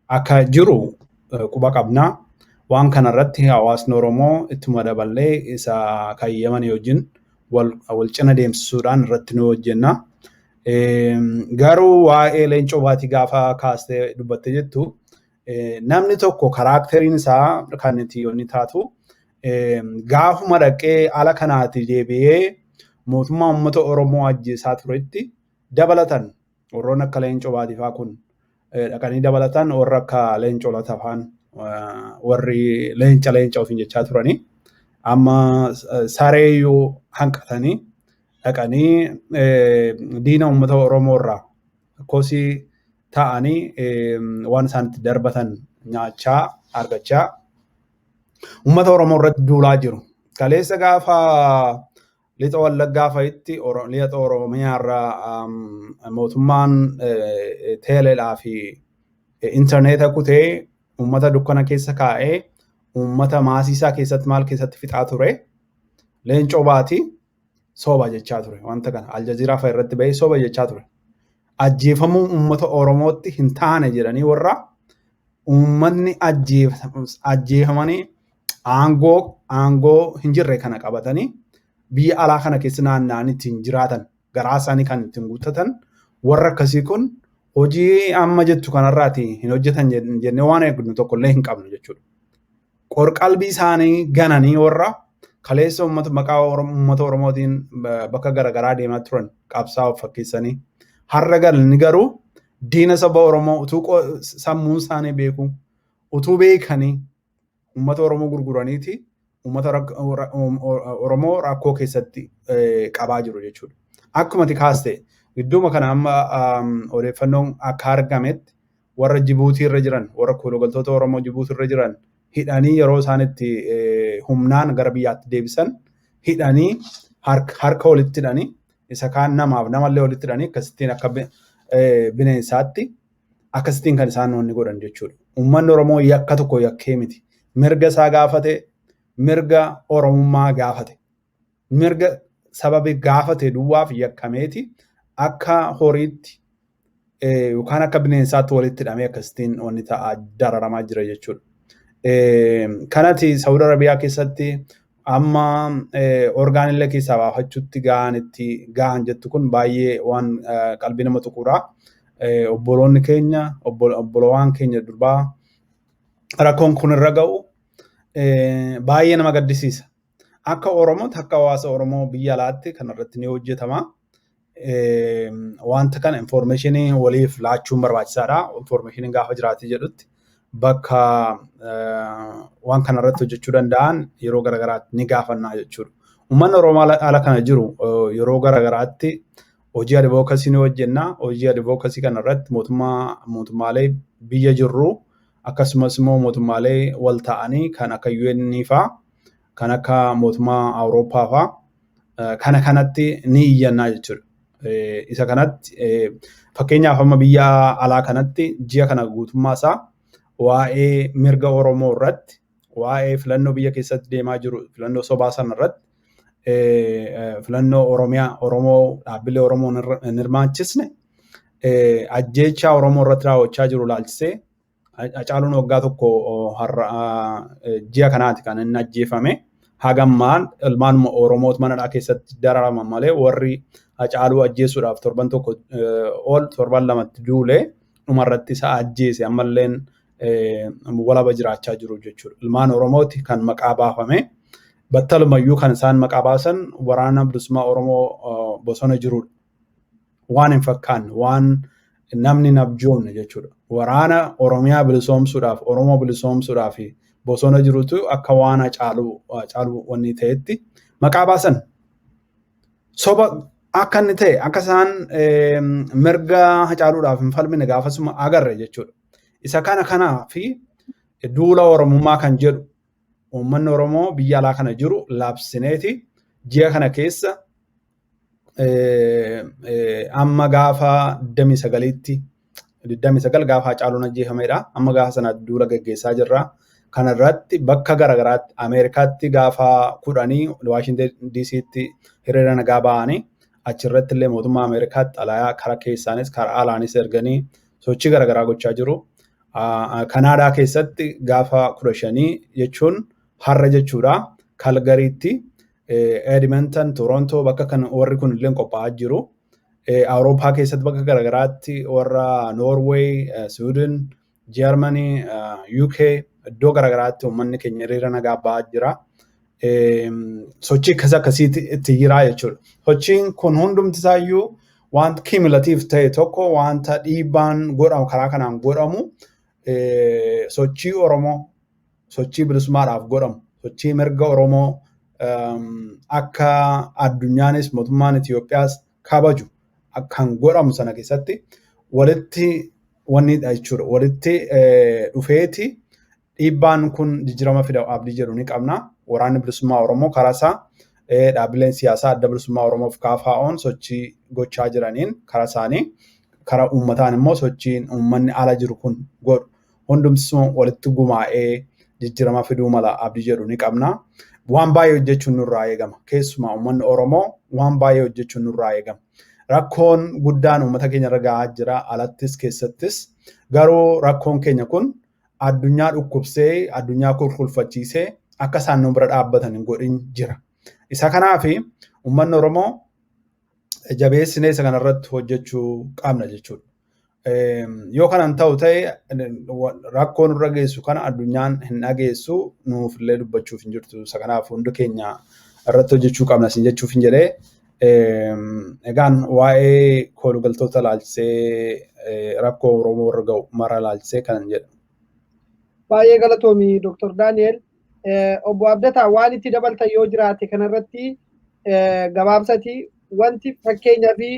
akka jiru quba qabna. Waan kanarratti hawaasni Oromoo ittuma daballee isa kan Yemen wajjin wal cina deemsisuudhaan irratti nu hojjenna. Garuu waa'ee leencoo baatii gaafa kaastee dubbatte jettu namni tokko karaakteriin isaa kan itti yoonni taatu gaafuma dhaqee ala kanaati deebi'ee mootummaa uummata Oromoo ajjeesaa turetti dabalatan warroon akka leencoo baatii fa'aa kun dhaqanii dabalatan warra akka leencoo latafaan warri leenca ofiin jechaa turanii amma sareeyyuu hanqatanii dhaqanii diina uummata Oromoo irraa kosii ta'anii waan isaanitti darbatan nyaachaa argachaa uummata Oromoo irratti duulaa jiru. Kaleessa gaafa lixa Wallaggaa fa'itti lixa Oromiyaa irraa mootummaan teeleedhaa fi intarneeta kutee uummata dukkana keessa kaa'ee uummata maasiisaa keessatti maal keessatti fixaa ture leencoo baatii soba jechaa ture. Wanta kana Aljaziiraa fa'a irratti ba'ee soba jechaa ture. Ajjeefamuu uummata Oromootti hin taane jedhanii warra uummanni ajjeefamanii aangoo hin jirre kana qabatanii biyya alaa kana keessa naanna'anii ittiin jiraatan garaa isaanii kan ittiin guuttatan warra akkasii kun hojii amma jettu kanarraati hin hojjetan jennee waan eegnu tokkollee hin qabnu jechuudha. Qorqalbii isaanii gananii warra kaleessa maqaa uummata Oromootiin bakka garaagaraa deemaa turan qabsaa'uuf fakkeessanii har'a galni garuu diina saba Oromoo utuu sammuun isaanii beeku utuu beekanii uummata Oromoo gurguraniiti uummata Oromoo rakkoo keessatti qabaa jiru jechuudha. Akkuma kaaste gidduuma kana amma odeeffannoon akka argametti warra Jibuutii irra jiran warra kologaltoota Oromoo Jibuutii irra jiran hidhanii yeroo isaanitti humnaan gara biyyaatti deebisan hidhanii harka walitti hidhanii isa kaan namaaf namallee walitti hidhanii akkasittiin akka bineensaatti akkasittiin kan isaan wanni godhan jechuudha. Uummanni Oromoo yakka tokko yakkee miti. Mirga isaa gaafate, mirga Oromummaa gaafate, mirga sababi gaafate duwwaaf yakkameeti akka horiitti yookaan akka bineensaatti walitti hidhamee akkasittiin wanni ta'aa dararamaa jira jechuudha. Kanati Saawud Arabiyaa keessatti amma orgaanillee keessaa baafachuutti gahan jettu kun baay'ee waan qalbii nama tuquudha. Obboloonni keenya obbolowwan keenya durbaa rakkoon kun irra ga'u baay'ee nama gaddisiisa. Akka Oromootti akka hawaasa Oromoo biyya alaatti kan irratti ni hojjetama. Wanta kana informationii waliif laachuun barbaachisaadha. Informationii gaafa jiraate jedhutti bakka waan kana irratti hojjechuu danda'an yeroo garagaraatti ni gaafannaa jechuudha. Uummanni Oromoo ala kana jiru yeroo garagaraatti hojii advocacy ni hojjenna. Hojii advocacy kana irratti mootummaalee biyya jirru akkasumas immoo mootummaalee wal ta'anii kan akka UN faa kan akka mootummaa Awurooppaa faa kana kanatti ni iyyannaa jechuudha. Isa kanatti fakkeenyaaf amma biyya alaa kanatti ji'a kana guutummaa isaa waa'ee mirga Oromoo irratti waa'ee filannoo biyya keessatti deemaa jiru filannoo sobaa sana irratti filannoo Oromoo dhaabbilee Oromoo hin hirmaachisne ajjeechaa Oromoo irratti raawwachaa jiru laalchisee Hacaaluun waggaa tokko ji'a kanaati kan inni ajjeefame. Hagammaan ilmaan Oromoo manadhaa keessatti dararaman malee warri Hacaaluu ajjeesuudhaaf torban tokko ol torban lamatti duulee dhumarratti isa ajjeese ammalleen walaba jiraachaa jiru jechuudha. Ilmaan Oromooti kan maqaa baafame. Battalumayyuu kan isaan maqaa baasan waraana bilisummaa Oromoo bosona jirudha. Waan hin fakkaanne waan namni nabjoomne jechuudha. Waraana Oromiyaa bilisoomsuudhaaf Oromoo bilisoomsuudhaaf bosona jirutu akka waan Hacaaluu wanni ta'etti maqaa baasan. Soba akka inni ta'e akka isaan mirga Hacaaluudhaaf hin falmine gaafasuma agarre jechuudha. Isa kanaa fi duula Oromummaa kan jedhu uummanni Oromoo biyya alaa kana jiru labsineeti ji'a kana keessa amma gaafa 29 gaafa Hacaaluun ajjeefamedha. Amma gaafa sana duula gaggeessaa jirra. Kana irratti bakka garagaraatti Ameerikaatti gaafa 10 Waashinten DC'tti hiriira nagaa ba'anii achirratti illee mootummaa Ameerikaatti xalayaa karaa keessaanis karaa alaanis erganii sochii garagaraa gochaa jiru. Kanaadaa keessatti gaafa 15 jechuun har'a jechuudha. Kalgariitti Edmonton, Toronto bakka kan warri kun illee qophaa'aa jiru. Awurooppaa keessatti bakka garagaraatti warra Norway, Sweden, Germany, UK iddoo garagaraatti uummanni keenya hiriira nagaa ba'aa jira. Sochii akkasiitti itti jiraa jechuudha. Sochiin kun hundumti isaayyuu wanta cumulative ta'e tokko wanta dhiibbaan godhamu karaa kanaan godhamu sochii Oromoo sochii bilisummaadhaaf godhamu sochii mirga Oromoo akka addunyaanis mootummaan Itoophiyaas kabaju kan godhamu sana keessatti walitti wanni jechuudha. Walitti dhufeeti dhiibbaan kun jijjiirama fida abdii jedhu ni qabna. Waraanni bilisummaa Oromoo karaa isaa dhaabbileen siyaasaa adda bilisummaa Oromoof KFO'n sochii gochaa jiraniin karaa isaanii karaa uummataan immoo sochiin uummanni ala jiru kun godhu hundumtuu walitti gumaa'ee jijjiirama fiduu mala abdii jedhu ni qabna. Waan baay'ee hojjechuun nurraa eegama. Keessumaa uummanni Oromoo waan baay'ee hojjechuun nurraa eegama. Rakkoon guddaan uummata keenya irra gahaa jira alattis keessattis. Garuu rakkoon keenya kun addunyaa dhukkubsee addunyaa kulkulfachiisee akka isaan nu bira dhaabbatan hin godhin jira. Isa kanaaf uummanni Oromoo jabeessinee isa kanarratti hojjechuu qabna jechuudha. Yoo kanan ta'u ta'e rakkoo nurra geessu kana addunyaan hin dhageessu nuuf illee dubbachuuf hin jirtu. Isa kanaaf hundi keenya irratti hojjechuu qabna isin jechuuf hin jedhee egaan waa'ee koolugaltoota laalchisee rakkoo Oromoo irra ga'u mara laalchisee kanan jedha. Baay'ee galatoomii Dr Daniel. Obboo Abdeta waan itti dabalta yoo jiraate kanarratti gabaabsati wanti fakkeenyaa fi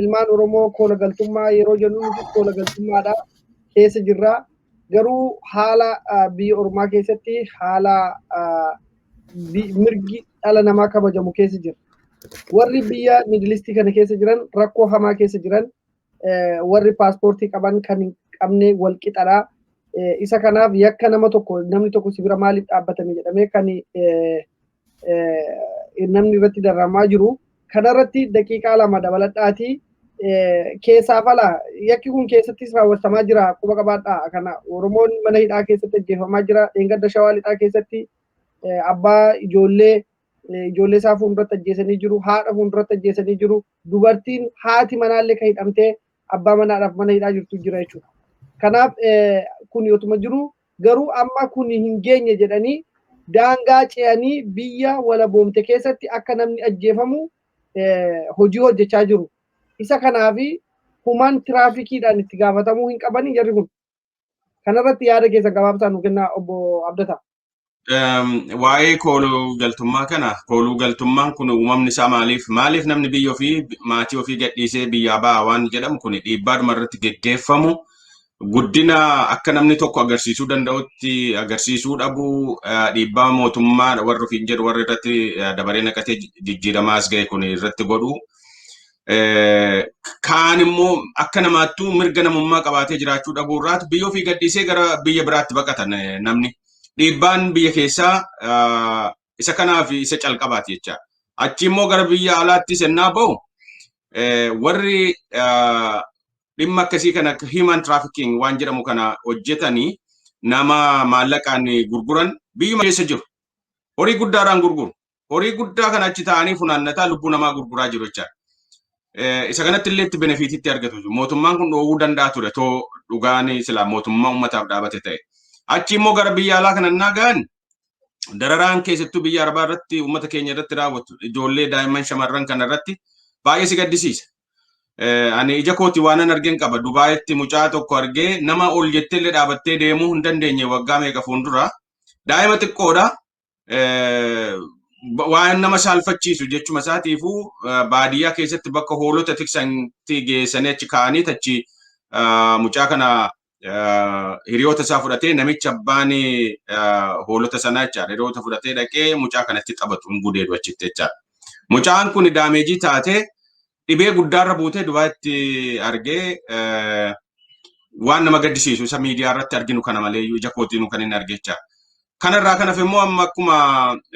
ilmaan Oromoo koolugaltummaa yeroo jennu koolugaltummaadha keessa jirra. Garuu haala biyya Oromaa keessatti haala mirgi dhala namaa kabajamu keessa jira. Warri biyya Midilistii kana keessa jiran rakkoo hamaa keessa jiran warri paaspoortii qaban kan hin qabne wal qixadha. Isa kanaaf yakka namni tokko sibira maaliif dhaabbatame jedhamee kan namni irratti dararamaa jiru. Kanarratti daqiiqaa 2 dabaladhaati. Keessaaf ala yakki kun keessattis raawwatamaa jira quba qabaadhaa. Kana Oromoon mana hidhaa keessatti ajjeefamaa jira. Dheengadda Shawaa Lixaa keessatti abbaa ijoollee isaa fuulduratti ajjeesanii jiru. Haadha fuulduratti ajjeesanii jiru. Dubartiin haati manaallee kan hidhamtee abbaa manaadhaaf mana hidhaa jirtu jira jechuudha. Kanaaf kun yootuma jiru garuu amma kun hin geenye jedhanii daangaa ce'anii biyya walaboomte keessatti akka namni ajjeefamu hojii hojjechaa jiru. Isa kanaafi human tiraafikiidhaan itti gaafatamuu hin qabani jarri kun. Kanarratti yaada keessa gabaabsaa nu kennaa Obbo Abdeta. Waa'ee kooluu galtummaa kana kooluu galtummaan kun uumamni isaa maaliif namni biyya ofii maatii ofii gadhiisee biyyaa ba'a waan jedhamu kun dhiibbaadhuma irratti geggeeffamu guddina akka namni tokko agarsiisuu danda'utti agarsiisuu dhabu dhiibbaa mootummaa warra ofiin jedhu warra irratti dabaree naqatee jijjiiramaas ga'e kun irratti godhu. Kaan immoo akka namaattuu mirga namummaa qabaatee jiraachuu dhabuu irraatu biyya ofii gadhiisee gara biyya biraatti baqatan namni. Dhiibbaan biyya keessaa isa kanaaf isa calqabaati jecha. Achi immoo gara biyya alaatti sennaa bahu warri dhimma akkasii kana human trafficking waan jedhamu kana hojjetanii nama maallaqaan gurguran biyyuma keessa jiru. Horii guddaadhaan gurguru. Horii guddaa kana achi ta'anii funaannataa lubbuu namaa gurguraa jiru jecha. Isa kanatti illee itti benefiititti argatu. Mootummaan kun dhoowwuu danda'a ture too dhugaan silaa mootummaa uummataaf dhaabate ta'e. Achi immoo gara biyya alaa kana naagaan dararaan keessattuu biyya Arabaa irratti uummata keenya irratti raawwatu ijoollee daa'imman shamarran kana irratti baay'ee si gaddisiisa. Ani ija kooti waanan argeen qaba Dubaayitti mucaa tokko argee nama ol jettee illee dhaabattee deemuu hin dandeenye waggaa meeqa fuuldura daa'ima xiqqoodha. Waan nama saalfachiisu jechuma isaatiifuu baadiyyaa keessatti bakka hoolota tiksanitti geessanii achi kaa'anii achi mucaa kana hiriyoota isaa fudhatee namicha abbaan hoolota sanaa jechaadha. Hiriyoota fudhatee dhaqee mucaa kanatti taphatu hin gudeedu achitti jechaadha. Mucaan kun daameejii taatee dhibee guddaarra buutee Dubaayitti argee waan nama gaddisiisu isa miidiyaa irratti arginu kana malee ija kootiinuu kan inni arge jechaadha. Kanarraa kanaaf immoo amma akkuma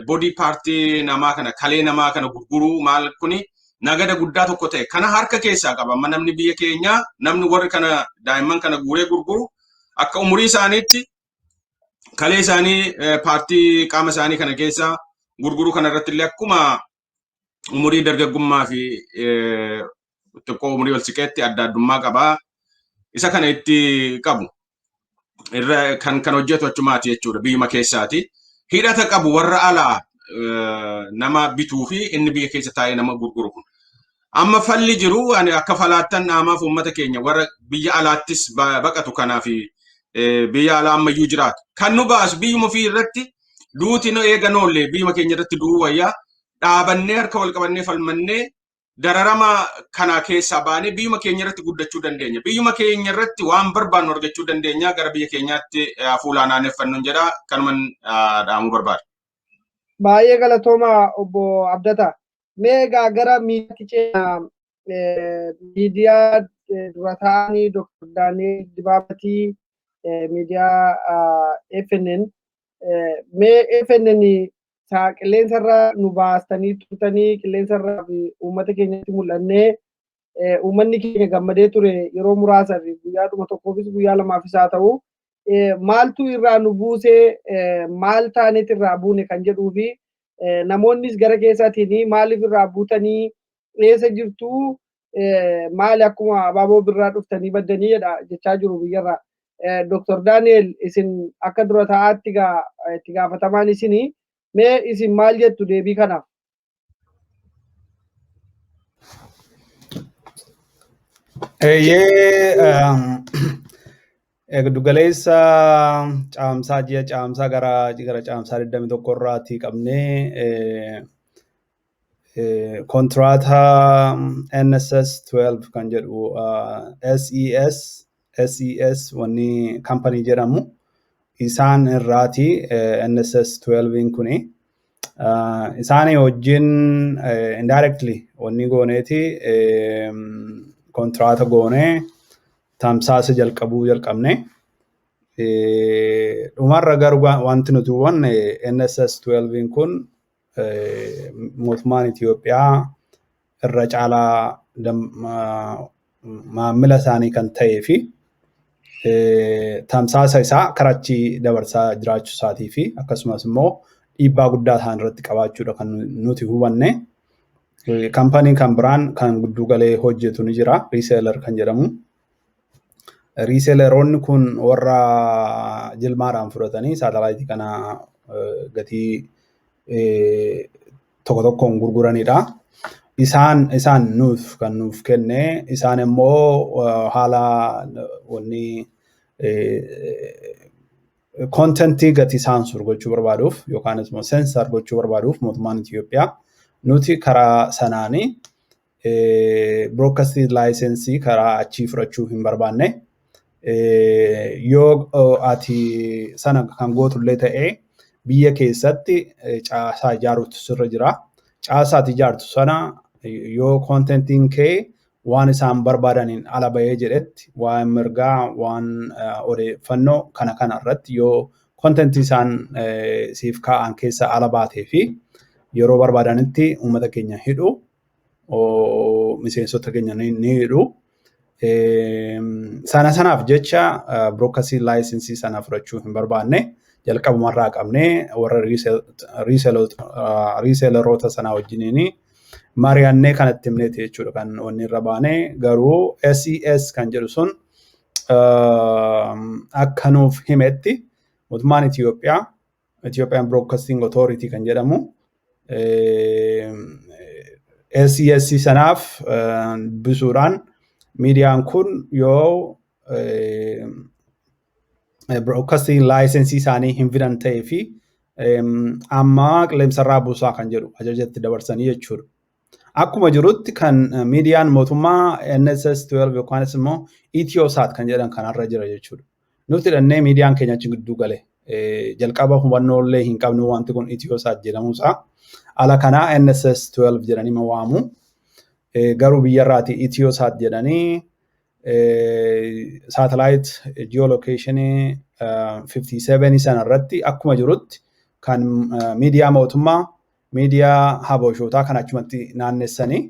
body partii namaa kana kalee namaa kana gurguruu maal kuni nagada guddaa tokko ta'e kana harka keessaa qaba. Amma namni biyya keenyaa namni warri kana daa'imman kana guuree gurguru akka umurii isaaniitti kalee isaanii paartii qaama isaanii kana keessaa gurguruu kana irratti illee akkuma umurii dargaggummaa fi xiqqoo umurii wal siqeetti adda addummaa qaba. Isa kana itti qabu. Irra kan hojjetu achumaati jechuudha biyyuma keessaati. Hidhata qabu warra alaa nama bituu fi inni biyya keessa taa'ee nama gurguru kun. Amma falli jiru akka falaattan naamaaf uummata keenya warra biyya alaattis baqatu kanaa fi biyya alaa ammayyuu jiraatu. Kan nu baasu biyyuma ofii irratti duuti no eeganoollee biyyuma keenya irratti du'uu wayyaa dhaabannee harka wal qabannee falmannee dararama kana keessaa baanee biyyuma keenya irratti guddachuu dandeenya. Biyyuma keenya irratti waan barbaannu argachuu dandeenya. Gara biyya keenyaatti fuulaan aaneffannuun jedha kanuman dhaamuu barbaada. Baay'ee galatooma Obbo Abdeta. Mee egaa gara miidiyaatti ceena miidiyaa dura ta'anii Dr Daniel Dibaabaatii miidiyaa FNN. Mee FNN qilleensarra nu baastanii turtanii qilleensarra uummata keenyatti mul'annee uummanni keenya gammadee ture yeroo muraasa guyyaadhuma tokkoofis guyyaa lamaafis haa ta'u maaltu irraa nu buusee maal taaneet irraa buune kan jedhuu fi namoonnis gara keessaatiin maaliif irraa buutanii eessa jirtu maali akkuma abaaboo birraa dhuftanii baddanii jechaa jiru biyyarraa. Dr Daniel isin akka dura taa'aatti itti gaafatamaan isinii mee isin maal jettu deebii kanaaf? Giddugaleessa caamsaa ji'a caamsaa gara caamsaa 21 irraatti qabnee kontraata NSS 12 kan jedhu SES wanni company jedhamu isaan irraati NSS 12 kuni isaanii wajjin indirectly wanni gooneeti kontraata goonee tamsaasa jalqabne dhumarra garuu wanti nuti wanne NSS 12 kun mootummaan Itoophiyaa irra caalaa maamila isaanii kan ta'ee fi tamsaasa isaa karachi dabarsaa jiraachuu isaatii fi akkasumas immoo dhiibbaa guddaa isaan irratti qabaachuudha kan nuti hubanne. Kaampanii kan biraan kan giddu galee hojjetu ni jira, reseller kan jedhamu. Riiseeleroonni kun warra jilmaadhaan fudhatanii saatalaayitii kana gatii tokko tokkoon gurguranidha. Isaan nuuf kan nuuf kenne isaan immoo haala wanni kontentii gatii saansur gochuu barbaaduuf yookaan immoo sensor gochuu barbaaduuf mootummaan Itoophiyaa nuti karaa sanaanii broadcasting license karaa achii fudhachuu hin barbaanne. Yoo ati sana kan gootullee ta'ee biyya keessatti caasaa ijaaruutu sirra jira. Caasaa ati ijaartu sana yoo kontentiin kee waan isaan barbaadaniin ala bahee jedhetti waan mirgaa waan odeeffannoo kana irratti yoo kontentii isaan siif kaa'an keessa ala baatee fi yeroo barbaadanitti uummata keenya hidhu miseensota keenya ni hidhu. Sanaaf jecha broadcasting license sana fudhachuu hin barbaanne jalqabumarraa qabnee warra riiseeleroota sana wajjiniin mari'annee kanatti himneeti jechuudha kan wanni irra baanee. Garuu SES kan jedhu sun akka nuuf himetti mootummaan Ethiopian Broadcasting Authority kan jedhamu SES sanaaf bisuudhaan miidiyaan kun yoo broadcasting license isaanii hin fidan ta'ee fi amma qilleensarraa buusaa kan jedhu ajajatti dabarsanii jechuudha. Akkuma jirutti kan miidiyaan mootummaa NSS 12 yookaan immoo Ethiosaat kan jedhan kanarra jira jechuudha. Nuti dhannee miidiyaan keenya achi gidduu gale jalqaba hubannoolee hin qabnu wanti kun Ethiosaat jedhamuusaa. Ala kanaa NSS 12 jedhanii waamu. Garuu biyyarraati Ethiosaat jedhanii satellite geolocation 57 sanarratti akkuma jirutti kan miidiyaa mootummaa miidiyaa habashootaa kan achumatti naannessanii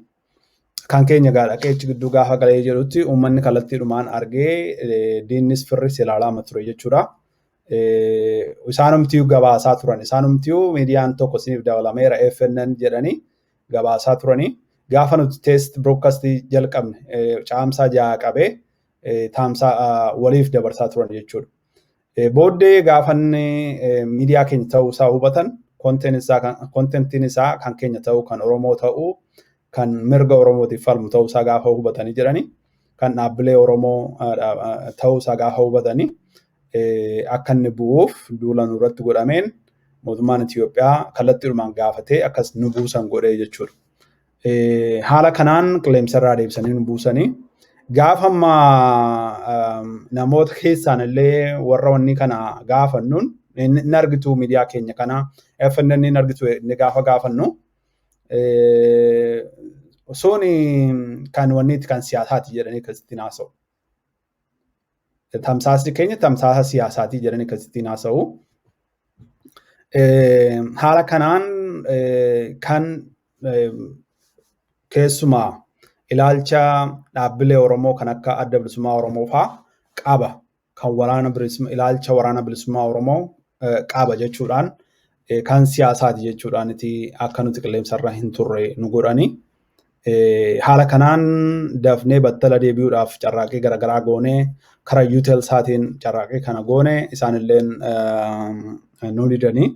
kan keenya gaadhaqee achi gidduu gaafa galee jedhutti uummanni kallattiidhumaan argee diinnis firris ilaalaa ture jechuudha. Isaanumtiyyuu gabaasaa turan. Isaanumtiyyuu miidiyaan tokko siniif dabalameera FNN jedhanii gabaasaa turanii. Gaafa nuti test broadcastii jalqabne caamsaa ja'a qabee taamsaa waliif dabarsaa turan jechuudha. Booddee gaafanni miidiyaa keenya ta'uu isaa hubatan kontentiin isaa kan keenya ta'uu kan Oromoo ta'uu kan mirga Oromootiif falmu ta'uu isaa gaafa hubatanii jiranii kan dhaabbilee Oromoo ta'uu isaa gaafa hubatanii akka inni bu'uuf duula nurratti godhameen mootummaan Itoophiyaa kallattiidhumaan gaafatee akkas nu buusan godhee jechuudha. Haala kanaan qilleensarraa deebisanii nu buusanii gaafa namoota keessaan illee warra wanni kana gaafannuun inni argitu miidiyaa keenya kana FNN inni argitu inni gaafa gaafannu osoon kan wanniiti kan siyaasaati jedhanii akkasitti haasa'u. Tamsaasni keenya tamsaasa siyaasaati jedhanii akkasitti haasa'u. Haala kanaan kan keessumaa ilaalcha dhaabbilee Oromoo kan akka adda bilisummaa Oromoo fa'aa qaba. Kan ilaalcha waraana bilisummaa Oromoo qaba jechuudhaan kan siyaasaati jechuudhaan akka nuti qilleensarra hin turre nu godhanii. Haala kanaan dafnee battala deebi'uudhaaf carraaqii garaagaraa goonee karaa Utelsaatiin carraaqii kana goonee isaanilleen nu didanii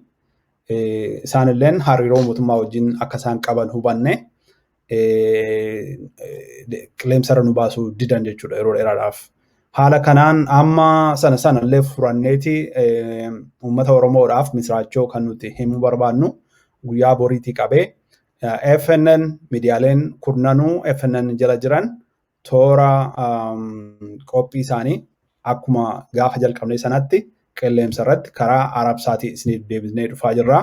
isaanilleen hariiroo mootummaa wajjin akka isaan qaban hubanne qilleensarra nu baasuu didan jechuudha yeroo dheeraadhaaf. Haala kanaan amma sanallee furanneeti uummata Oromoodhaaf misraachoo kan nuti himuu barbaannu guyyaa boriitii qabee FNN miidiyaaleen kurnanuu FNN jala jiran toora qophii isaanii akkuma gaafa jalqabne sanatti qilleensarratti karaa Arabsaatii isiniif deebisnee dhufaa jirra.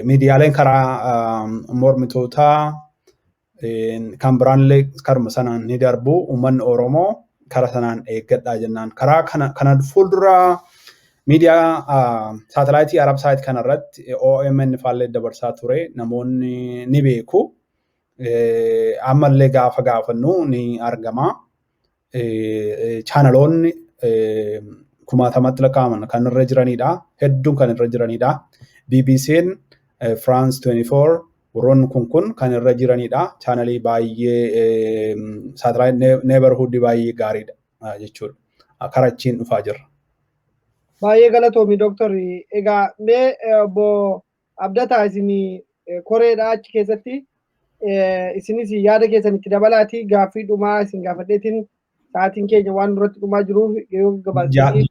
Miidiyaaleen karaa mormitootaa kan biraanillee karuma sanaan ni darbu. Uummanni Oromoo karaa sanaan eeggadhaa jennaan. Karaa kana fuuldura miidiyaa saatalaayitii Arabsaayitii kanarratti OMN faallee dabarsaa ture. Namoonni ni beeku. Ammallee gaafa gaafannu ni argama. Chaanaloonni kumaatamatti lakkaa'aman kan irra jiranidha. Hedduun kan irra jiranidha. BBC'n France 24 warroonni kun kan irra jiranidha. Chaanalii baay'ee saatalaayit neebarhuudii baay'ee gaariidha. jechuudha. Karaa ittiin dhufaa jirra. Baay'ee galatoomi dooktarri. Egaa mee Obboo Abdataa isin koreedhaa achi keessatti isinis yaada keessan itti dabalaati gaaffii dhumaa isin gaafadheetiin sa'aatiin keenya waan duratti dhumaa jiruuf yoo gabaasanii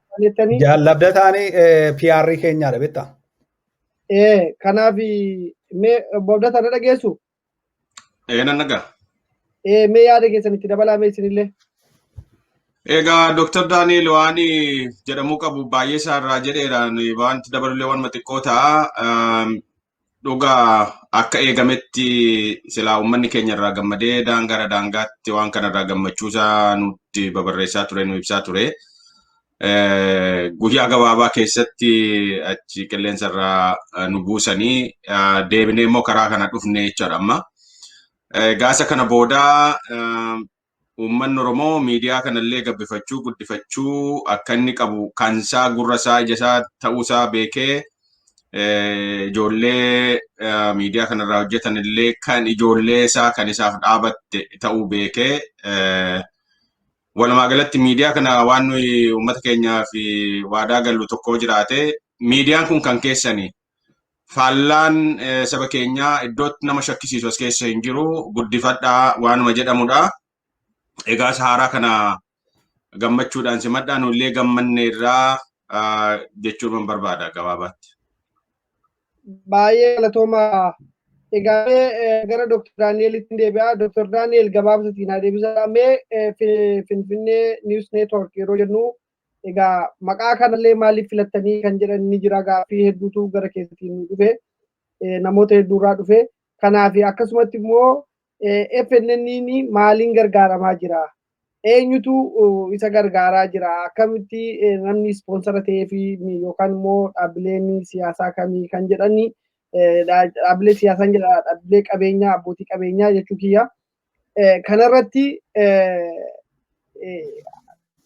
Abdataani PR keenyaadha beektaa? Kanaaf mee Obboo Abdataa na dhageessu? Nan dhagaa. Mee yaada keessan itti dabalaa mee isinillee? Egaa Dr Daniel waan jedhamuu qabu baay'ee isaarraa jedheeraan wanti dabalullee waan xiqqoo ta'a. Dhugaa akka eegametti silaa uummanni keenya irraa gammadee daangaara daangaatti waan kanarraa gammachuusaa nutti babarreessaa ture nu ibsaa ture. Guyyaa gabaabaa keessatti achi qilleensarraa nu buusanii deebinee immoo karaa kana dhufne jechuudha amma. Gaasa kana booda uummanni Oromoo miidiyaa kanallee gabbifachuu guddifachuu akka inni qabu kansaa gurrasaa ijasaa ta'uusaa beekee ijoollee miidiyaa kanarraa hojjetan illee kan ijoollee isaa kan isaaf dhaabatte ta'uu beekee walumaa galatti miidiyaa kana waan nuyi uummata keenyaa fi waadaa gallu tokko jiraate miidiyaan kun kan keessanii faallaan saba keenyaa iddootti nama shakkisiisu as keessa hin jiru guddifadhaa waanuma jedhamudha. Egaa haaraa kana gammachuudhaan simadhaa nullee gammanne irraa jechuun barbaada gabaabaatti. Baay'ee galatooma. Egaa gara Dr Danielitti deebi'aa. Dr Daniel gabaabsatiin haa deebisaa. Mee Finfinnee News Network yeroo jennu egaa maqaa kanallee maaliif filattanii kan jedhan ni jira gaaffii hedduutu gara keessatiin dhufe namoota hedduurraa dhufe. Kanaaf akkasumatti immoo FNN maaliin gargaaramaa jira? Eenyutu isa gargaaraa jira? Akkamitti namni ispoonsara ta'ee fi yookaan immoo dhaabbileen siyaasaa kamii kan jedhani dhaabbilee siyaasaa jedha dhaabbilee qabeenyaa abbootii qabeenyaa jechuu kiyya. Kanarratti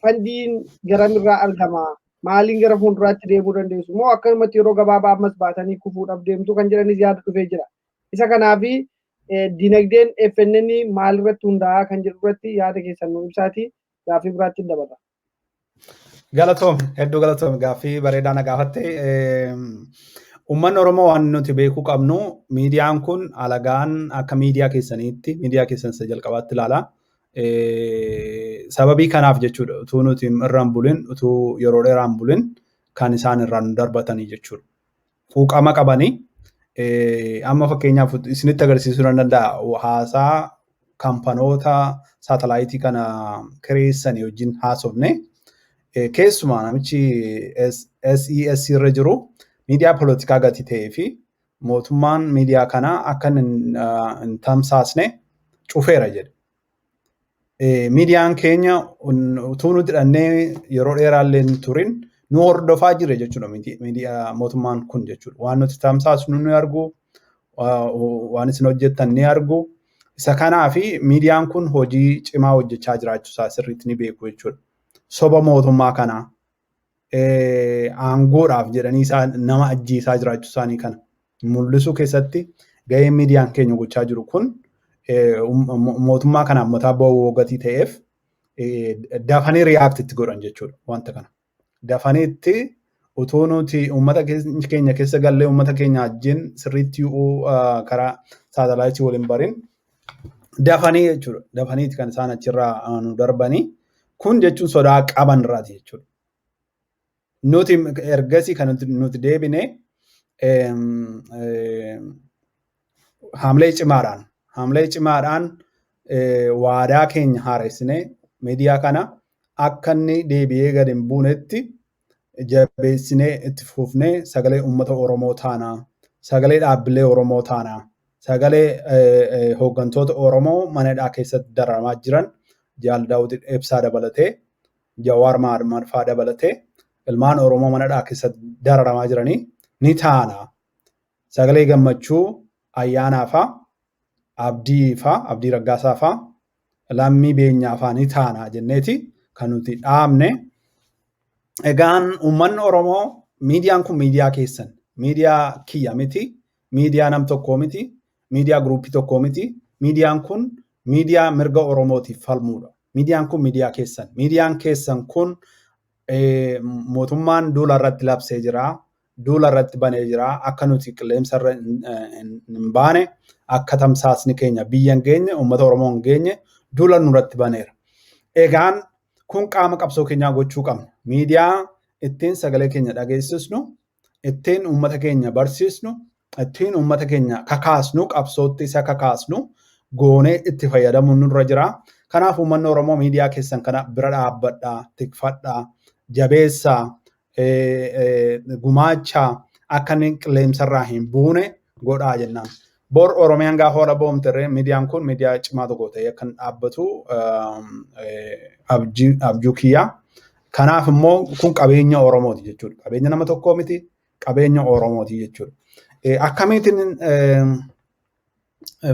fandiin garamirraa argama? Maaliin gara fuulduraatti deemuu dandeessu? Moo akkanumatti yeroo gabaabaa ammas baatanii kufuudhaaf deemtu kan jedhanis yaada dhufee jira. Isa kanaafi dinagdeen FNN maalirratti hundaa'a kan jedhu irratti yaada keessan nu ibsaati gaaffii biraatti dabala. Galatoom hedduu galatoom gaaffii bareedaa na gaafatte. Uummanni Oromoo waan nuti beekuu qabnu miidiyaan kun alagaan akka miidiyaa keessaniitti miidiyaa keessan isa jalqabaatti ilaala. Sababii kanaaf jechuudha utuu nuti irraan bulin utuu yeroo dheeraan bulin kan isaan irraan darbatanii jechuudha. Quuqama qabanii amma fakkeenyaaf isinitti agarsiisuu danda'a haasaa kaampanoota saatalaayitii kana kireessanii wajjin haasofne keessumaa namichi SES irra jiru miidiyaa poolitikaa gati ta'ee fi mootummaan miidiyaa kana akka hin tamsaasne cufeera jedhe. Miidiyaan keenya utuu nuti dhannee yeroo dheeraallee hin turin nu hordofaa jira jechuudha miidiyaa mootummaan kun jechuudha. Waan nuti tamsaasnu ni argu, waan isin hojjettan ni argu. Isa kanaafi miidiyaan kun hojii cimaa hojjechaa jiraachuusaa sirriitti ni beeku jechuudha. Soba mootummaa kanaa aangoodhaaf jedhanii nama ajjeesaa jiraachuu isaanii kana mul'isuu keessatti gaheen miidiyaan keenya gochaa jiru kun mootummaa kanaaf mataa bu'aa gatii ta'eef dafanii riyaaktitti godhan jechuudha wanta kana. Dafaniitti utuu nuti uummata keenya keessa gallee uummata keenya wajjin sirriitti karaa saatalaayitii waliin barin dafanii jechuudha. Dafaniitti kan isaan achirraa nu darbanii kun jechuun sodaa qaban irraati jechuudha. Nuti ergasii kan nuti deebine haamlee cimaadhaan waadaa keenya haaressinee miidiyaa kana akka inni deebi'ee gad hin buunetti jabeessinee itti fufnee sagalee uummata Oromoo taanaa, sagalee dhaabbilee Oromoo taanaa, sagalee hooggantoota Oromoo manadhaa keessatti dararamaa jiran Jaal Daawud Ibsaa dabalatee, Jawaar Maarfaa dabalatee ilmaan Oromoo manadhaa keessatti dararamaa jiranii ni taanaa. Sagalee gammachuu ayyaanaa faa, abdii faa, abdii raggaasaa faa, lammii beenyaa faa ni taanaa jenneeti. Kan nuti dhaabne egaan uummanni Oromoo miidiyaan kun miidiyaa keessan miidiyaa kiyya miti miidiyaa nam tokkoo miti miidiyaa guruupii tokkoo miti miidiyaan kun miidiyaa mirga Oromootiif falmuudha Miidiyaan kun miidiyaa keessan. Miidiyaan keessan kun mootummaan duula irratti labsee jira. Duula irratti banee jira. Akka nuti qilleensa irra hin baane, akka tamsaasni keenya biyya hin geenye, uummata Oromoo hin geenye duula nurratti baneera. Egaan kun qaama qabsoo keenyaa gochuu qabna. Miidiyaa ittiin sagalee keenya dhageessisnu, ittiin uummata keenya barsiisnu, ittiin uummata keenya kakaasnu, qabsootti isa kakaasnu, goonee itti fayyadamuun nurra jira. Kanaaf uummanni Oromoo miidiyaa keessan kana bira dhaabbadhaa, tikfadhaa, jabeessaa, gumaachaa akka inni qilleensarraa hin buune godhaa jennaan. Bor Oromiyaan gaafa walaboomte miidiyaan kun miidiyaa cimaa tokko ta'ee kan dhaabbatu abjuu kiyyaa. Kanaaf immoo kun qabeenya Oromooti jechuudha. Qabeenya nama tokkoo miti, qabeenya Oromooti jechuudha. Akkamiitiin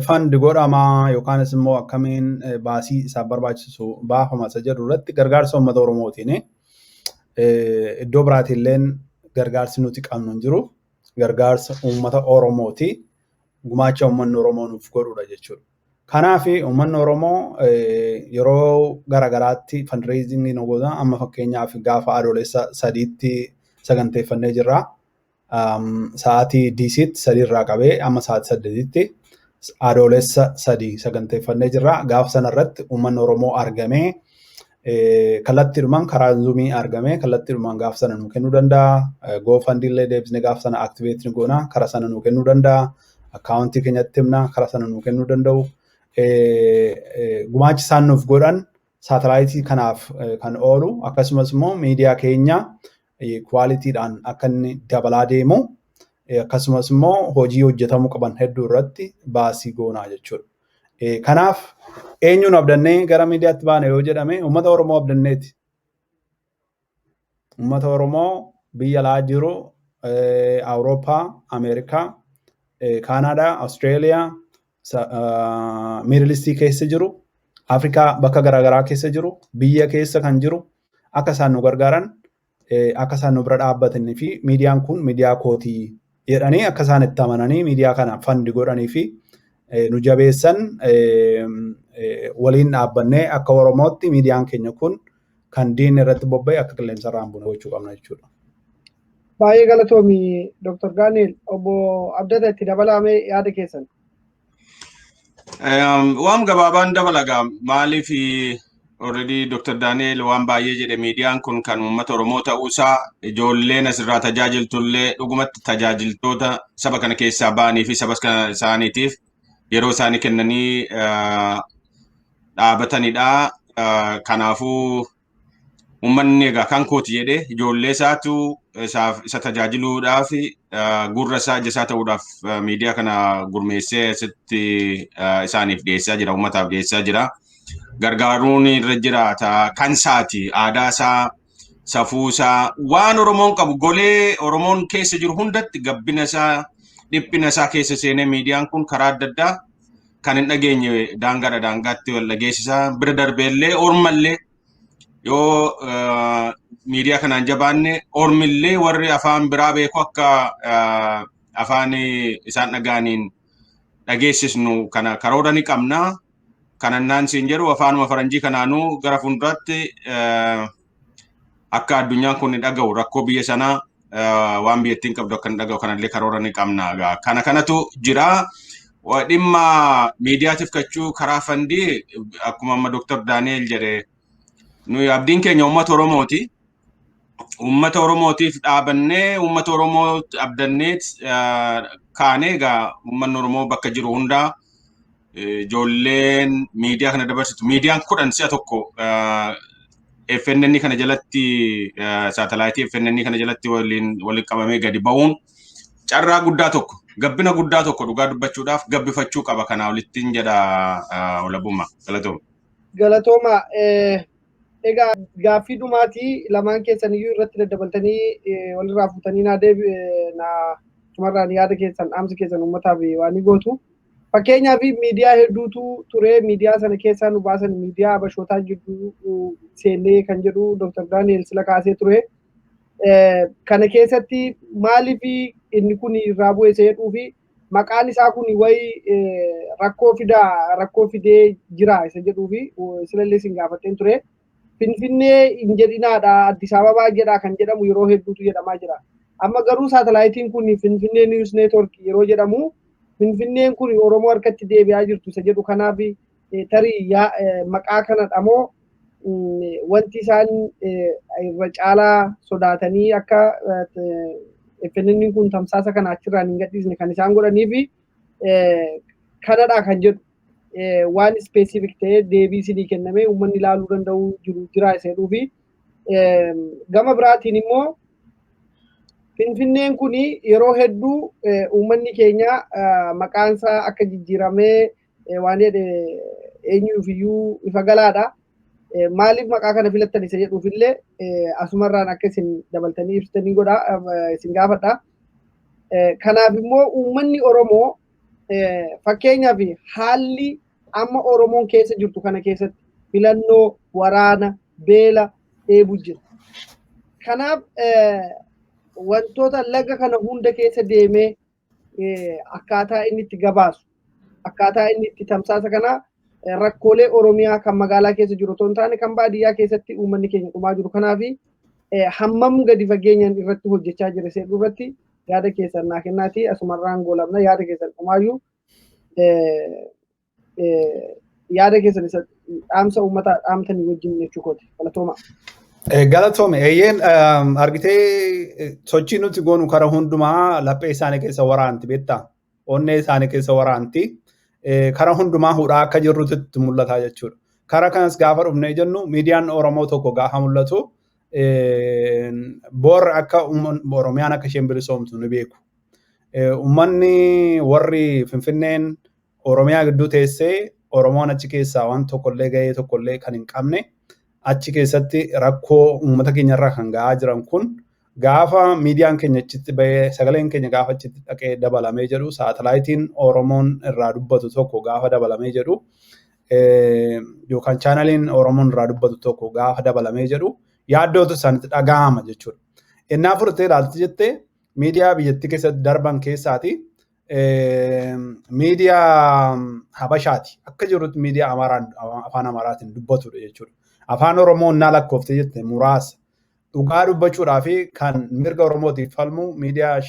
fandi godhamaa yookaanis immoo akkamiin baasii isaa barbaachisu baafama isa jedhu irratti gargaarsa uummata Oromootiin iddoo biraatiillee gargaarsi nuti qabnu hin jiru. Gargaarsa uummata Oromooti. Gumaacha uummanni Oromoo nuuf godhudha jechuudha. Kanaaf uummanni Oromoo yeroo garagaraatti fundraisingii nu godha. Amma fakkeenyaaf gaafa adoolessa 3tti saganteeffannee jirra. Sa'aatii DC'tti 3 irraa qabee amma sa'aatii 8tti adoolessa 3 saganteeffannee jirra. Gaafa sanarratti uummanni Oromoo argamee kallattiidhumaan karaa zuumii argamee kallattiidhumaan gaafa sana nuu kennuu danda'a. GoFundillee deebisnee gaafa sana activate ni goona. Karaa sana nuu kennuu danda'a. Akkaawuntii keenyatti himna karaa sana nuu kennuu danda'u. Gumaachi isaan nuuf godhan saatalaayitii kanaaf kan oolu akkasumas immoo miidiyaa keenya kwaalitiidhaan akka inni dabalaa deemu akkasumas immoo hojii hojjetamuu qaban hedduu irratti baasii goonaa jechuudha. Kanaaf eenyuun abdannee gara miidiyaatti baane yoo jedhame uummata Oromoo abdanneeti. Uummata Oromoo biyya alaa jiru Awurooppaa, Ameerikaa, Kaanadaa, Austraaliyaa, Middle East keessa jiru, Afrikaa bakka garaagaraa keessa jiru, biyya keessa kan jiru akka isaan nu gargaaran, akka isaan nu bira dhaabbatanii fi miidiyaan kun miidiyaa kootii jedhanii akka isaan itti amananii miidiyaa kana fandi godhanii fi nu jabeessan waliin dhaabbannee akka Oromootti miidiyaan keenya kun kan diinni irratti bobba'e akka qilleensarraa hin buune gochuu qabna jechuudha. Baay'ee galatoomi Dr. Daniel. Obboo Abdeta itti dabalamee yaada keessan. Waan gabaabaan dabalagaa maaliif already Dr. Daniel waan baay'ee jedhe miidiyaan kun kan uummata Oromoo ta'uusaa ijoolleen asirraa tajaajiltullee dhugumatti tajaajiltoota saba kana keessaa ba'anii fi saba isaaniitiif yeroo isaanii kennanii dhaabatanidha. Kanaafuu uummanni egaa kan kooti jedhe ijoollee isaatu isa tajaajiluudhaaf gurra isaa ija isaa ta'uudhaaf miidiyaa kana gurmeessee asitti isaaniif dhiyeessaa jira, uummataaf dhiyeessaa jira. Gargaaruun irra jiraata kan isaati aadaa isaa, safuu isaa waan Oromoon qabu golee Oromoon keessa jiru hundatti gabbina isaa, dhiphina isaa keessa seenee miidiyaan kun karaa adda addaa kan hin dhageenye daangaadha daangaatti wal dhageessisaa bira darbeellee ormallee yoo miidiyaa kanaan jabaanne ormillee warri afaan biraa beeku akka afaan isaan dhagaaniin dhageessisnu kana karoora ni qabna. Kanannaan siin jedhu afaanuma faranjii kanaanuu gara fuulduraatti akka addunyaan kun dhaga'u rakkoo biyya sanaa waan biyyattiin qabdu akka dhaga'u kanallee karoora ni qabna. Kana kanatu jira. Dhimma miidiyaatiif kachuu karaa fandii akkuma amma Dr. Daniel jedhe nuyi abdiin keenya uummata Oromooti. Uummata Oromootiif dhaabannee uummata Oromoo abdanneet kaanee egaa uummanni Oromoo bakka jiru hundaa ijoolleen miidiyaa kana dabarsitu. Miidiyaan 10 si'a tokko FNN kana jalatti saatalaayitii FNN kana jalatti waliin qabamee gadi ba'uun carraa guddaa tokko gabbina guddaa tokko dhugaa dubbachuudhaaf gabbifachuu qaba. Kana walittiin jedha Walabummaa. Galatooma. Egaa gaaffii dhumaatii lamaan keessan iyyuu irratti daddabaltanii walirraa fuutanii sumarraan yaada keessan dhaamsa keessan uummataaf waan ni gootu. Fakkeenyaaf miidiyaa hedduutu ture. Miidiyaa sana keessaa nu baasan miidiyaa Habashootaa jidduu seennee kan jedhu Dr. Daniel sila kaasee ture. Kana keessatti maaliif inni kun irraa bu'e isa jedhuu fi maqaan isaa kun rakkoo fidee jira isa jedhuu fi silallee sin gaafatteen ture. Finfinnee hin jedhinaadha Addis Ababaa jedhaa kan jedhamu yeroo hedduutu jedhamaa jira. Amma garuu saatalaayitiin kun Finfinnee News Network yeroo jedhamu Finfinneen kun Oromoo harkatti deebi'aa jirtu isa jedhu kanaaf tarii maqaa kanadhamoo wanti isaan irra caalaa sodaatanii akka FNN kun tamsaasa kana achirraan hin gadhiisne kan isaan godhanii fi kanadha kan jedhu waan specific ta'ee deebii isinii kenname uummanni ilaaluu danda'u jira isa jedhuu fi gama biraatiin immoo Finfinneen kun yeroo hedduu uummanni keenya maqaansaa akka jijjiiramee waan eenyuufiyyuu ifa galaadha. Maaliif maqaa kana filattan isa jedhuufillee asumarraan akka isin dabaltanii ibsitanii godha isin gaafadha. Kanaaf immoo uummanni Oromoo fakkeenyaaf haalli amma Oromoon keessa jirtu kana keessatti filannoo, waraana, beela dheebuu jira. Kanaaf wantoota laga kana hunda keessa deemee akkaataa inni itti gabaasu, akkaataa inni itti tamsaasa kana rakkoolee Oromiyaa kan magaalaa keessa jiru otoo hin taane kan baadiyyaa keessatti uummanni keenya dhumaa jiru. Kanaaf hammam gadi fageenyaan irratti hojjechaa jira isa irratti yaada keessan naa kennaati. Asumarraan goolabna yaada keessan dhumaayyuu yaada keessan isa dhaamsa uummataa dhaamtanii wajjin jechuu kooti. Galatooma. Galatoome eeyyeen argitee sochii nuti goonu kara hundumaa laphee isaanii keessa waraanti beektaa? Onnee isaanii keessa waraanti. Kara hundumaa hudhaa akka jirrutti mul'ata jechuudha. Kara kanas gaafa dhufnee jennu miidiyaan Oromoo tokko gaafa mul'atu boorri akka Oromiyaan akka isheen bilisoomtu ni beeku. Uummanni warri Finfinneen Oromiyaa gidduu teessee Oromoon achi keessaa waan tokkollee gahee tokkollee kan hin qabne achi keessatti rakkoo uummata keenyarraa kan gahaa jiran kun gaafa miidiyaan keenya achitti bahee sagaleen keenya gaafa achitti dhaqee dabalamee jedhu saatalaayitiin Oromoon irraa dubbatu tokko gaafa dabalamee jedhu yookaan chaanaliin Oromoon irraa dubbatu tokko gaafa dabalamee jedhu yaaddootu isaanitti dhaga'ama jechuudha. Innaa furtee ilaalti jettee miidiyaa biyyattii keessatti darban keessaati miidiyaa Habashaati akka jirutti miidiyaa afaan Amaaraatiin dubbatudha jechuudha. Afaan Oromoo innaa lakkoofte jette muraasa. Dhugaa dubbachuudhaa fi kan mirga Oromootiif falmu miidiyaa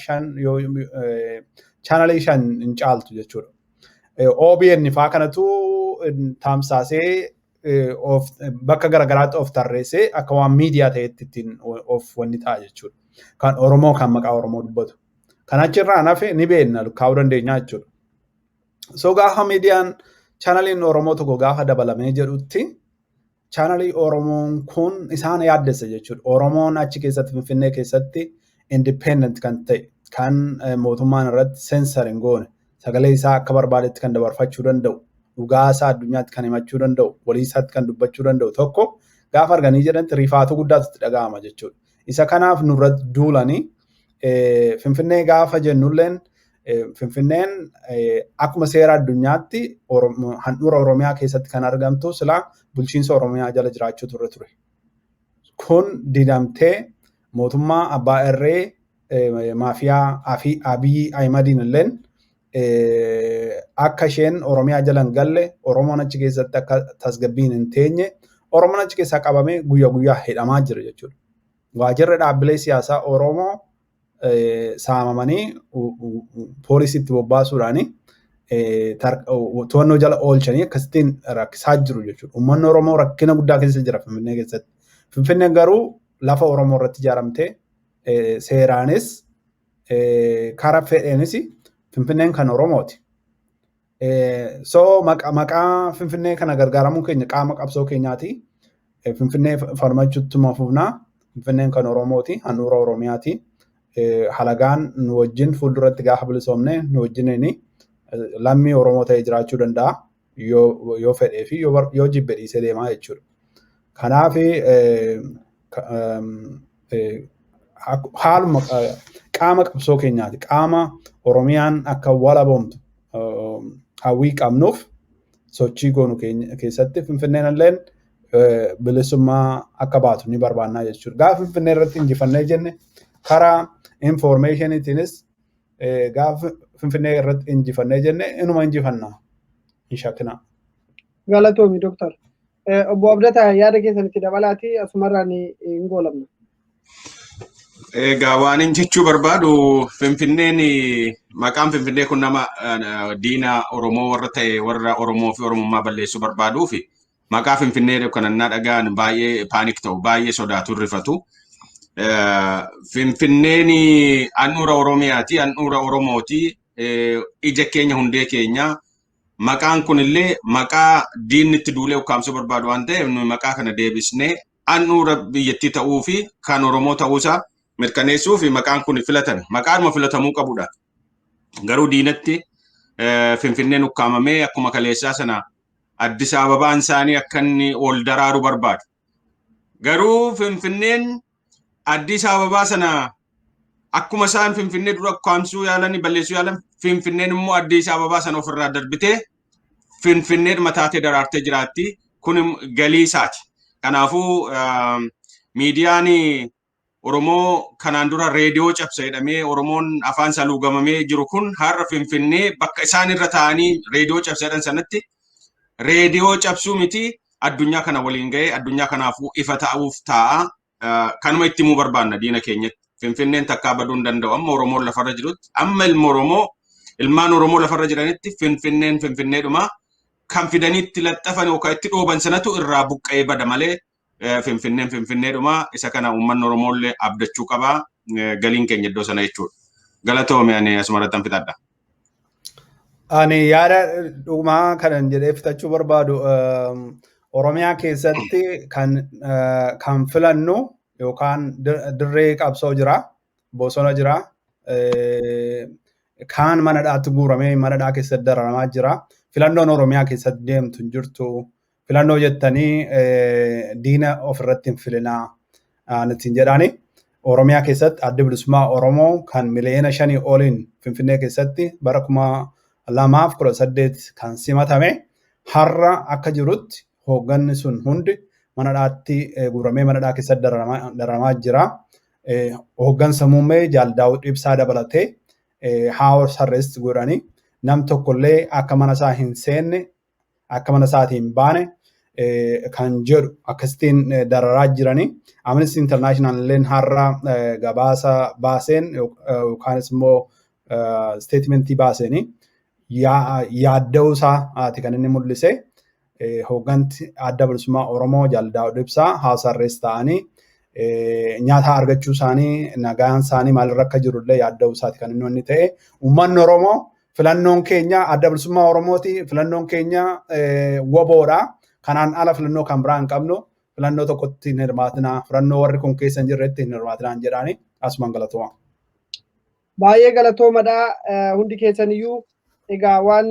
chaanalii 5 hin caaltu jechuudha. OBN faa kanatu tamsaasee bakka garagaraatti of tarreessee akka waan miidiyaa ta'etti ittiin of wanni ta'a jechuudha. Kan Oromoo kan maqaa Oromoo dubbatu. Kan achirraa nafe ni beekna kaa'uu dandeenya jechuudha. So gaafa miidiyaan chaanaliin Oromoo tokko gaafa dabalamee jedhutti chaanalii Oromoon kun isaan yaaddessa jechuudha. Oromoon achi keessatti Finfinnee keessatti independent kan ta'e kan mootummaan irratti sensor hin goone sagalee isaa akka barbaadetti kan dabarfachuu danda'u dhugaa isaa addunyaatti kan himachuu danda'u walii isaatti kan dubbachuu danda'u tokko gaafa arganii jedhanti rifaatu guddaatu itti dhaga'ama jechuudha. Isa kanaaf nurratti duulanii Finfinnee gaafa jennulleen Finfinneen akkuma seera addunyaatti handhuura Oromiyaa keessatti kan argamtu silaa bulchiinsa Oromiyaa jala jiraachuu turre ture. Kun didamtee mootummaa Abbaa Irree maafiyaa Abiy Ahimadiin illeen akka isheen Oromiyaa jala hin galle Oromoon achi keessatti akka tasgabbiin hin teenye Oromoon achi keessaa qabamee guyyaa guyyaa hidhamaa jira jechuudha. Waajjirri dhaabbilee siyaasaa Oromoo saamamanii poolisiitti bobbaasuudhaani to'annoo jala oolchanii akkasittiin rakkisaa jiru jechuudha. Uummanni Oromoo rakkina guddaa keessa jira Finfinnee keessatti. Finfinneen garuu lafa Oromoo irratti ijaaramtee seeraanis karaa fedheenis Finfinneen kan Oromooti. So maqaa Finfinnee kana gargaaramuu keenya qaama qabsoo keenyaati. Finfinnee falmachuutti mafuufnaa Finfinneen kan Oromooti, handhuura Oromiyaati. Halagaan nu wajjin fuulduratti gaafa bilisoomne nu wajjiniin lammii Oromoo ta'ee jiraachuu danda'a yoo fedhee fi yoo jibbe dhiisee deemaa jechuudha. Kanaaf haaluma qaama qabsoo keenyaati. Qaama Oromiyaan akka walaboomtu hawwii qabnuuf sochii goonu keessatti Finfinneen illeen bilisummaa akka baatu ni barbaannaa jechuudha. Gaafa Finfinnee irratti injifannee jenne karaa informationiitiinis gaafa Finfinnee irratti injifannee jenne inuma injifannaa hin shakkinaa. Galatoomi Dooktar. Obboo Abdataa yaada keessanitti dabalaati asumarraan hin goolamne. Egaa waan hin jechuu barbaadu Finfinneen maqaan Finfinnee kun nama diina Oromoo warra ta'e warra Oromoo fi Oromummaa balleessuu barbaaduu fi maqaa Finfinnee kanannaa dhagaan baay'ee paanik ta'u baay'ee sodaatu rifatu. Finfinneen handhuura Oromiyaati handhuura Oromooti ija keenya hundee keenya maqaan kunillee maqaa diinni itti duulee ukkaamsuu barbaadu waan ta'eef maqaa kana deebisnee handhuura biyyattii ta'uu fi kan Oromoo ta'uusaa mirkaneessuu fi maqaan kun filatame maqaadhuma filatamuu qabudha. Garuu diinatti Finfinneen ukkaamamee akkuma kaleessaa sana Addis Ababaan isaanii akka inni ol daraaru barbaadu. Garuu Finfinneen Addis Ababaa sana akkuma isaan Finfinnee dura ukkaamsuu yaalanii balleessuu yaalan Finfinneen immoo Addis Ababaa sana ofirraa darbitee Finfinnee mataatee daraartee jiraatti. Kun galii isaati. Kanaafuu miidiyaan Oromoo kanaan dura reediyoo cabsa jedhamee Oromoon afaan isaa luugamamee jiru kun har'a Finfinnee bakka isaan irra taa'anii reediyoo cabsa jedhan sanatti reediyoo cabsuu miti addunyaa kana waliin ga'ee addunyaa kanaafuu ifa ta'uuf taa'a. Kanuma itti himuu barbaanna diina keenyatti. Finfinneen takkaa baduu hin danda'u. Amma Oromoon lafarra jirutti amma ilmaan Oromoo lafarra jiranitti Finfinneen Finfinneedhuma kan fidaniitti laxxafan yookaan itti dhooban sanatu irraa buqqa'ee bada malee Finfinneen Finfinneedhuma isa kana uummanni Oromoollee abdachuu qabaa galiin keenya iddoo sana jechuudha. Galatoome ani asumarratti fixadha. Ani yaada dhumaa kanan jedhee fitachuu barbaadu Oromiyaa keessatti kan filannu yookaan dirree qabsoo jira, bosona jira, kaan manadhaatti guuramee manadhaa keessatti dararamaa jira. Filannoon Oromiyaa keessatti deemtu hin jirtu. Filannoo jettanii diina ofirratti hin filinaa ittiin jedhani. Oromiyaa keessatti adda bilisummaa Oromoo kan miliyoona 5 oliin Finfinnee keessatti bara 2018 kan simatame har'a akka jirutti hoogganni sun hundi manadhaatti guuramee manadhaa keessatti dararamaa jira. Hooggansa muummee Jaal Daawud Ibsaa dabalatee house arrest godhanii nam tokkollee akka mana isaa hin seenne akka mana isaatii hin baane kan jedhu akkasitiin dararaa jiranii. Amnesty International illeen har'a gabaasa baaseen yookaanis immoo statementii baaseenii yaadda'uu isaati kan inni mul'ise. Hoogganti adda bilisummaa Oromoo Jaal Daawud Ibsaa house arrest ta'anii nyaata argachuu isaanii nagaan isaanii maalirra akka jirullee yaadda'uu isaati kan inni ta'e. Uummanni Oromoo filannoon keenya adda bilisummaa Oromooti filannoon keenya woboodha. Kanaan ala filannoo kan biraa hin qabnu filannoo tokkotti hin hirmaatinaa filannoo warri kun keessa hin jirretti hin hirmaatinaa jedhanii asumaan galatooma. Baay'ee galatoomadha hundi keessaniyyuu egaa waan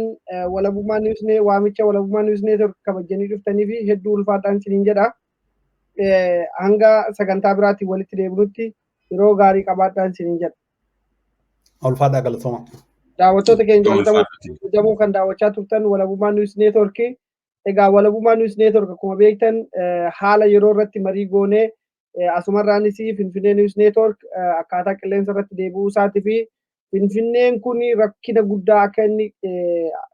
walabummaa niwusnee waamicha walabummaa niwusnee kabajanii dhuftanii fi hedduu ulfaataan isiniin jedha. Hanga sagantaa biraatiin walitti deebinutti yeroo gaarii qabaadhaan isiniin jedha. Ulfaadhaa galatooma. Daawwattoota keenya jaalatamuu kan daawwachaa turtan walabummaa niwus neetworkii. Egaa walabummaa niwus neetwork akkuma beektan haala yeroo irratti marii goonee asumarraanis Finfinnee niwus neetwork akkaataa qilleensa irratti deebi'uu isaatii fi Finfinneen kun rakkina guddaa akka inni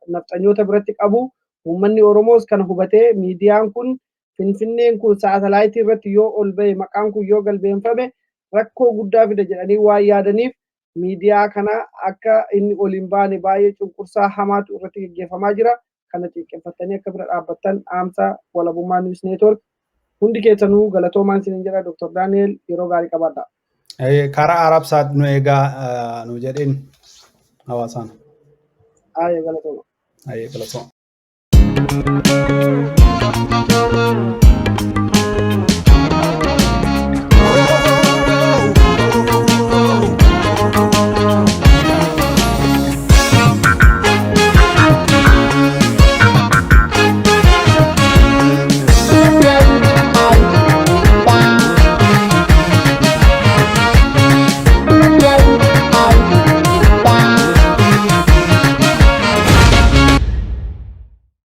nafxanyoota biratti qabu uummanni Oromoos kana hubatee miidiyaan kun Finfinneen kun saatalaayitii irratti yoo ol ba'e maqaan kun yoo galbeeffame rakkoo guddaa fida jedhanii waan yaadaniif miidiyaa kana akka inni ol hin baane baay'ee cunqursaa hamaatu irratti gaggeeffamaa jira. Kana xiqqeeffatanii akka bira dhaabbattan dhaamsa walabummaa niwus neetwork hundi keessanuu galatoomaan isiniin jedha. Dr Daniel yeroo gaarii qabaadha. Karaa Arabsaat nu eegaa nu jedhin hawaasaan. Galatoomaa. Galatooma.